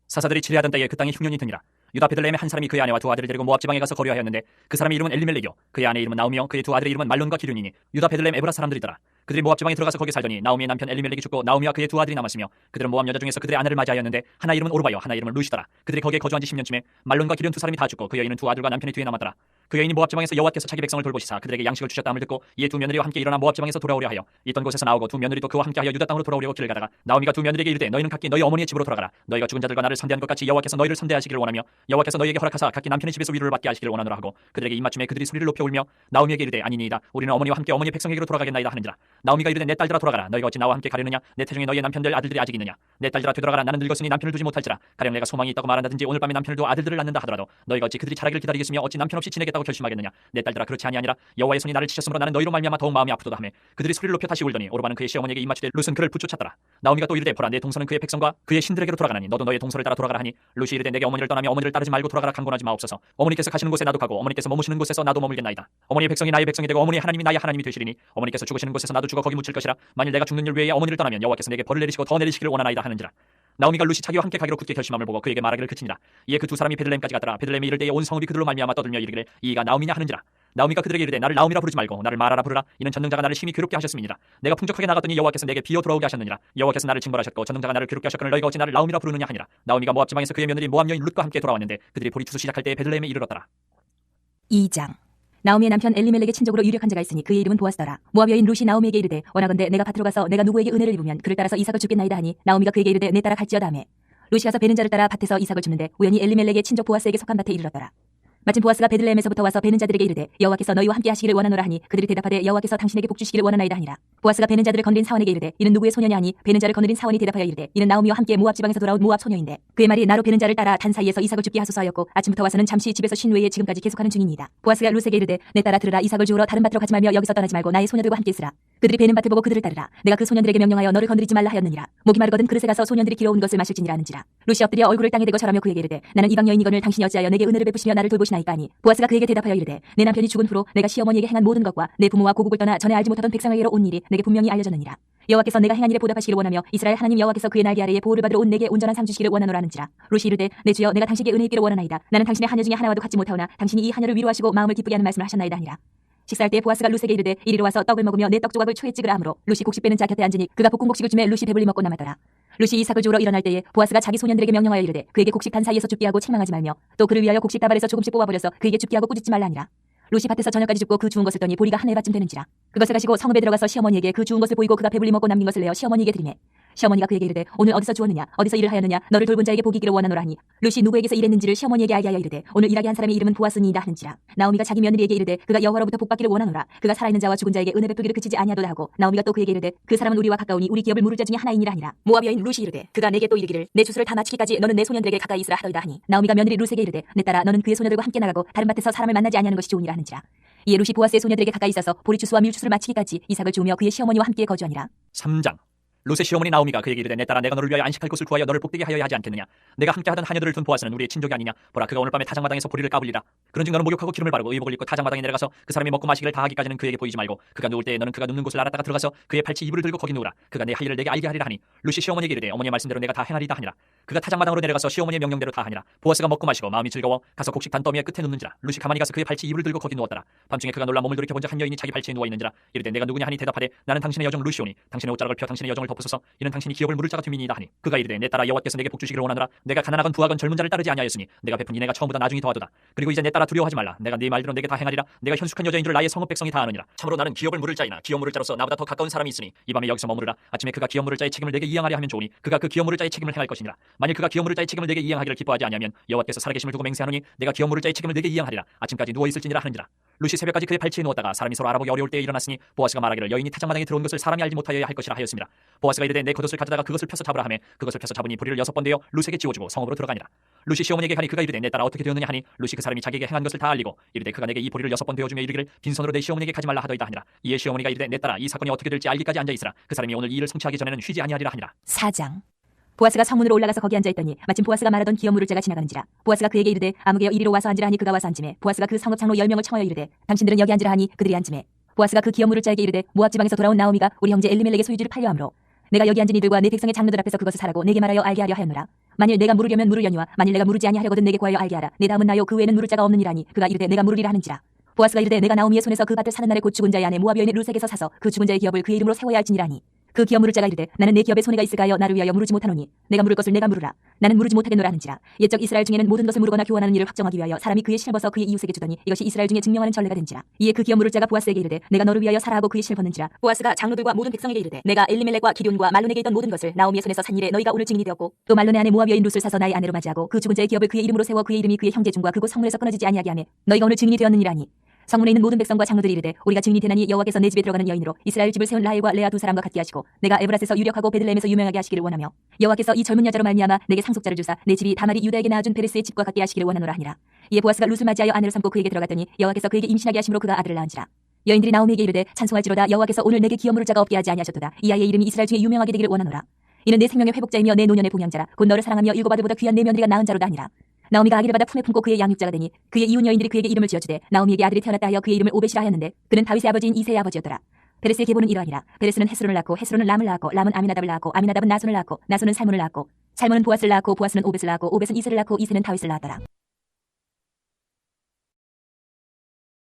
사사들이 치리하던 때에 그 땅에 흉년이 드니라. 유다 베들레헴의 한 사람이 그의 아내와 두 아들을 데리고 모압 지방에 가서 거류하였는데 그 사람의 이름은 엘리멜렉이요 그의 아내의 이름은 나오미요 그의 두 아들의 이름은 말론과 기륜이니 유다 베들레헴 에브라 사람들이더라. 그들이 모압 지방에 들어가서 거기 살더니 나오미의 남편 엘리멜렉이 죽고 나오미와 그의 두 아들이 남았으며 그들은 모압 여자 중에서 그들의 아내를 맞이하였는데 하나 이름은 오르바요 하나 이름은 루시더라. 그들이 거기에 거주한 지 10년쯤에 말론과 기륜 두 사람이 다 죽고 그 여인은 두 아들과 남편의 뒤에 남았더라. 그 여인이 모압 지방에서 여호와께서 자기 백성을 돌보시사 그들에게 양식을 주셨다 함을 듣고 이에 두 며느리와 함께 일어나 모압 지방에서 돌아오려 하여 있던 곳에서 나오고 두 며느리도 그와 함께하여 유다 땅으로 돌아오려고 길을 가다가 나오미가 두 며느리에게 이르되 너희는 각기 너희 어머니의 집으로 돌아가라. 너희가 죽은 자들과 나를 선대한 것 같이 여호와께서 너희를 선대하시기를 원하며 여호와께서 너희에게 허락하사 각기 남편의 집에서 위로를 받게 하시기를 원하노라 하고 그들에게 입맞춤에 그들이 소리를 높여 울며 나오미에게 이르되 아니니이다 우리는 어머니와 함께 어머니의 백성에게로 돌아가겠나이다 하는지라. 나오미가 이르되 내 딸들아 돌아가라. 너희가 어찌 나와 함께 가려느냐. 내 태중에 너희의 남편들 아들들이 아직 있느냐. 내 딸들아 되돌아가라. 나는 늙었으니 남편을 두지 못할지라. 가령 내가 소망이 있다고 말한다든지 오늘 밤에 남편을 두어 아들들을 낳는다 하더라도 너희가 어찌 그들이 자라기를 기다리겠으며 어찌 남편 없이 지내겠다고 결심하겠느냐. 내 딸들아 그렇지 아니하니라. 여호와의 손이 나를 치셨으므로 나는 너희로 말미암아 더욱 마음이 아프도다 하며 그들이 소리를 높여 다시 울더니 오르바는 그의 시어머니에게 입맞추되 룻은 그를 붙쫓았더라. 나오미가 또 이르되 보라 내 동서는 그의 백성과 그의 신들에게로 돌아가나니 너도 너의 동서를 따라 돌아가라 하니 룻이 이르되 내게 어머니를 떠나며 어머니를 따르지 말고 돌아가라 강권하지 마옵소서. 어머니께서 가시는 곳에 나도 가고 어머니께서 머무시는 곳에서 나도 머물겠나이다. 어머니의 백성이 나의 백성이 되고 어머니의 하나님이 나의 하나님이 되시리니 어머니께서 죽으시는 곳에서 나도 죽어 거기 묻힐 것이라. 만일 내가 죽는 일 외에 어머니를 떠나면 여호와께서 내게 벌을 내리시고 더 내리시기를 원하나이다 하는지라. 나오미가 룻이 자기와 함께 가기로 굳게 결심함을 보고 그에게 말하기를 그치니라. 이에 그 두 사람이 베들레헴까지 갔더라. 베들레헴에 이를 때에 온 성읍이 그들로 말미암아 떠들며 이르기를 이가 나오미냐 하는지라. 나오미가 그들에게 이르되 나를 나오미라 부르지 말고 나를 마라라 부르라. 이는 전능자가 나를 심히 괴롭게 하셨음이니라. 내가 풍족하게 나갔더니 여호와께서 내게 비어 돌아오게 하셨느니라. 여호와께서 나를 징벌하셨고 전능자가 나를 괴롭게 하셨거늘 너희가 어찌 나를 나오미라 부르느냐 하니라. 나오미가 모압 지방에서 그의 며느리 모압 여인 룻과 함께 돌아왔는데 그들이 보리 추수 시작할 때에 베들레헴에 이르렀더라. 2장 나오미의 남편 엘리멜렉의 친족으로 유력한 자가 있으니 그의 이름은 보아스더라. 모압 여인 룻이 나오미에게 이르되 원하건대 내가 밭으로 가서 내가 누구에게 은혜를 입으면 그를 따라서 이삭을 주겠나이다 하니 나오미가 그에게 이르되 내 따라 갈지어다 하매 룻이 가서 베는 자를 따라 밭에서 이삭을 주는데 우연히 엘리멜렉의 친족 보아스에게 속한 밭에 이르렀더라. 마침 보아스가 베들레헴에서부터 와서 베는 자들에게 이르되 여호와께서 너희와 함께 하시기를 원하노라 하니 그들이 대답하되 여호와께서 당신에게 복 주시기를 원하나이다 하니라. 보아스가 베는 자들을 거느린 사원에게 이르되 이는 누구의 소녀냐 하니 베는 자를 거느린 사원이 대답하여 이르되 이는 나오미와 함께 모압 지방에서 돌아온 모압 소녀인데 그의 말이 나로 베는 자를 따라 단 사이에서 이삭을 죽게 하소서 하였고 아침부터 와서는 잠시 집에서 쉰 외에 지금까지 계속하는 중이니이다. 보아스가 룻에게 이르되 내 따라 들으라. 이삭을 주우러 다른 밭으로 가지 말며 여기서 떠나지 말고 나의 소녀들과 함께 있으라. 그들이 베는 밭을 보고 그들을 따르라. 내가 그 소년들에게 명령하여 너를 건드리지 말라 하였느니라. 목이 마르거든 그릇에 가서 소년들이 길어온 것을 마실지니라 하는지라. 룻이 엎드려 얼굴을 땅에 대고 절하며 그에게 이르되 나는 이방 여인이거늘 당신이 어찌하여 내게 은혜를 베푸시며 나를 돌보시나이까 하니 보아스가 그에게 대답하여 이르되 내 남편이 죽은 후로 내가 시어머니에게 행한 모든 것과 내 부모와 고국을 떠나 전에 알지 못하던 백성에게로 온 일이 내게 분명히 알려졌느니라. 여호와께서 내가 행한 일에 보답하시기를 원하며 이스라엘 하나님 여호와께서 그의 날개 아래에 보호를 받으러 온 내게 온전한 상 주시기를 원하노라 하는지라. 룻이 이르되 내 주여 내가 당신에게 은혜 입기를 원하나이다. 나는 당신의 하녀 중에 하나와도 같지 못하오나 당신이 이 하녀를 위로하시고 마음을 기쁘게 하는 말씀을 하셨나이다 하니라. 식사할 때 보아스가 룻에게 이르되 이리로 와서 떡을 먹으며 내 떡 조각을 초에 찍으라 하므로 룻이 곡식 빼는 자 곁에 앉으니 그가 볶은 곡식을 주매 룻이 배불리 먹고 남았더라. 룻이 이삭을 주우러 일어날 때에 보아스가 자기 소년들에게 명령하여 이르되 그에게 곡식 단 사이에서 줍게 하고 책망하지 말며 또 그를 위하여 곡식 다발에서 조금씩 뽑아버려서 그에게 줍게 하고 꾸짖지 말라 하니라. 룻이 밭에서 저녁까지 줍고 그 주운 것을 떠니 보리가 한 해바쯤 되는지라. 그것을 가지고 성읍에 들어가서 시어머니에게 그 주운 것을 보이고 그가 배불리 먹고 남긴 것을 내어 시어머니에게 드리매 시어머니가 그에게 이르되 오늘 어디서 주었느냐 어디서 일을 하였느냐 너를 돌본 자에게 복이 있기를 원하노라 하니 룻이 누구에게서 일했는지를 시어머니에게 알게 하여 이르되 오늘 일하게 한 사람의 이름은 보아스니이다 하는지라. 나오미가 자기 며느리에게 이르되 그가 여호와로부터 복받기를 원하노라. 그가 살아있는 자와 죽은 자에게 은혜 베푸기를 그치지 아니하도다 하고 나오미가 또 그에게 이르되 그 사람은 우리와 가까우니 우리 기업을 물을 자 중에 하나이니라 하니라. 모압 여인 룻이 이르되 그가 내게 또 이르기를 내 주술을 다 마치기까지 너는 내 소년들에게 가까이 있으라 하더이다 하니 나오미가 며느리 룻에게 이르되 내 딸아 너는 그의 소녀들과 함께 나가고 다른 밭에서 사람을 만나지 아니하는 것이 좋으니라 하는지라. 이에 룻이 보아스의 소녀들에게 가까이 있어서 보리 추수와 밀 추수를 마치기까지 이삭을 주우며 그의 시어머니와 함께 거주하니라. 3장 롯의 시어머니 나오미가 그에게 이르되 내 딸아 내가 너를 위하여 안식할 곳을 구하여 너를 복되게 하여야 하지 않겠느냐. 내가 함께하던 하녀들을 둔 보아스는 우리의 친족이 아니냐. 보라 그가 오늘 밤에 타작마당에서 보리를 까불리라. 그런즉 너는 목욕하고 기름을 바르고 의복을 입고 타작마당에 내려가서 그 사람이 먹고 마시기를 다하기까지는 그에게 보이지 말고 그가 누울 때에 너는 그가 눕는 곳을 알았다가 들어가서 그의 팔찌 이불을 들고 거기 누우라. 그가 내 할 일을 내게 알게 하리라 하니 룻이 시어머니에게 이르되 어머니의 말씀대로 내가 다 행하리다 하니라. 그가 타작마당으로 내려가서 시어머니의 명령대로 다 하니라. 보아스가 먹고 마시고 마음이 즐거워 가서 곡식 단더미의 끝에 눕는지라. 룻이 가만히 가서 그의 팔찌 이불을 들고 거기 누웠더라. 밤중에 그가 놀라 몸을 돌이켜 본즉 한 여인이 자기 팔찌에 누워 있는지라. 이르되 내가 누구냐 하니 대답하되 나는 당신의 여종 룻이오니 당신의 옷자락을 펴 당신의 여종을 덮으소서. 이는 당신이 기업을 물을 자가 됨이니이다 하니 그가 이르되 내 딸아 여호와께서 내게 복 주시기를 원하노라. 내가 가난하건 부하건 젊은 자를 따르지 아니하였으니 내가 베푼 이내가 처음보다 나중이 더하도다. 그리고 이제 내 딸아 두려워하지 말라. 내가 네 말대로 내게 다 행하리라. 내가 현숙한 여자인 줄 나의 성읍 백성이 다 아느니라. 참으로 나는 기업을 물을 자이나 기업 물을 자로서 나보다 더 가까운 사람이 있으니 이 밤에 여기서 머무르라. 아침에 그가 기업 물을 자의 책임을 내게 이양하려 하면 좋으니 그가 그 기업 물을 자의 책임을 행할 것이니라. 만일 그가 기업 물을 자의 책임을 내게 이양하기를 기뻐하지 아니하면 여호와께서 살아계심을 두고 맹세하노니 내가 기업 물을 자의 책임을 내게 이양하리라. 아침까지 누워 있을지니라 하는지라. 룻이 새벽까지 그의 팔찌에 누웠다가 사람이 서로 알아보기 어려울 때에 일어났으니 보아스가 말하기를 여인이 타작마당에 들어온 것을 사람이 알지 못하여야 할 것이라 하였습니다. 보아스가 이르되 내 겉옷을 가져다가 그것을 펴서 잡으라 하매 그것을 펴서 잡으니 보리를 6번 되어 룻에게 지워주고 성읍으로 들어가니라. 룻이 시어머니에게 가니 그가 이르되 내 딸아 어떻게 되었느냐 하니 룻이 그 사람이 자기에게 행한 것을 다 알리고 이르되 그가 내게 이 보리를 6번 되어주며 이르기를 빈손으로 내 시어머니에게 가지 말라 하더이다 하니라. 이에 시어머니가 이르되 내 딸아 이 사건이 어떻게 될지 알기까지 앉아있으라. 그 사람이 오늘 이 일을 성취하기 전에는 쉬지 아니하리라 하니라. 4장. 보아스가 성문으로 올라가서 거기 앉아있더니 마침 보아스가 말하던 기업 물을 자가 지나가는지라. 보아스가 그에게 이르되 아무개여 이리로 와서 앉으라 하니 그가 와서 앉으매 보아스가 그 성읍 장로 10명을 청하여 이르되 당신들은 여기 앉으라 하니 그들이 앉으매 보아스가 그 기업 물을 자에게 이르되 모압 지방에서 돌아온 나오미가 우리 형제 엘리멜렉의 소유지를 팔려 함으로 내가 여기 앉은 이들과 내 백성의 장로들 앞에서 그것을 사라고 내게 말하여 알게 하려 하였노라. 만일 내가 물으려면 물으려니와 만일 내가 물으지 아니하려거든 내게 구하여 알게 하라. 내 다음은 나요 그 외에는 물을 자가 없느니라니 그가 이르되 내가 물으리라 하는지라. 보아스가 이르되 내가 나오미의 손에서 그 밭을 사는 날에 곧 죽은 자의 아내 모압 여인의 룻에게서 사서 그 죽은 자의 기업을 그의 이름으로 세워야 할지니라니. 그 기업 물을 자가 이르되 나는 내 기업에 손해가 있을까 하여 나를 위하여 물으지 못하노니 내가 물을 것을 내가 물으라. 나는 물으지 못하겠노라 하는지라. 옛적 이스라엘 중에는 모든 것을 물거나 교환하는 일을 확정하기 위하여 사람이 그의 신을 벗어 그의 이웃에게 주더니 이것이 이스라엘 중에 증명하는 전례가 된지라. 이에 그 기업 물을 자가 보아스에게 이르되 내가 너를 위하여 사라 하고 그의 신을 벗는지라. 보아스가 장로들과 모든 백성에게 이르되 내가 엘리멜렉과 기럐과 말론에게 있던 모든 것을 나오미의 손에서 산 일에 너희가 오늘 증인이 되었고 또 말론의 아내 모압 여인 룻을 사서 나의 아내로 맞이하고 그 죽은 자의 기업을 그의 이름으로 세워 그의 이름이 그의 형제 중과 그곳 성문에서 끊어지지 아니하게 하며 너희가 오늘 증인이 되었느니라니. 성문에 있는 모든 백성과 장로들이 이르되 우리가 증인이 되나니 여호와께서 내 집에 들어가는 여인으로 이스라엘 집을 세운 라헬과 레아 두 사람과 같게 하시고 내가 에브라스에서 유력하고 베들레헴에서 유명하게 하시기를 원하며 여호와께서 이 젊은 여자로 말미암아 내게 상속자를 주사 내 집이 다말이 유다에게 낳아준 베레스의 집과 같게 하시기를 원하노라 하니라. 이에 보아스가 룻을 맞이하여 아내로 삼고 그에게 들어갔더니 여호와께서 그에게 임신하게 하심으로 그가 아들을 낳은지라. 여인들이 나오미에게 이르되 찬송할지로다 여호와께서 오늘 내게 기업 물을 자가 없게 하지 아니하셨도다. 이 아이의 이름이 이스라엘 중에 유명하게 되기를 원하노라. 이는 내 생명의 회복자이며 내 노년의 봉양자라. 곧 너를 사랑하며 일곱 아들보다 귀한 내 며느리가 낳은 자로다 하니라. 나오미가 아기를 받아 품에 품고 그의 양육자가 되니 그의 이웃 여인들이 그에게 이름을 지어주되 나오미에게 아들이 태어났다 하여 그의 이름을 오벳이라 하였는데 그는 다윗의 아버지인 이새의 아버지였더라. 베레스의 계보는 이러하니라. 베레스는 헤스론을 낳고 헤스론은 람을 낳았고 람은 아미나답을 낳았고 아미나답은 나손을 낳았고 나손은 살몬을 낳았고 살몬은 보아스를 낳았고 보아스는 오벳을 낳았고 오벳은 이새를 낳고 이새는 다윗을 낳았더라.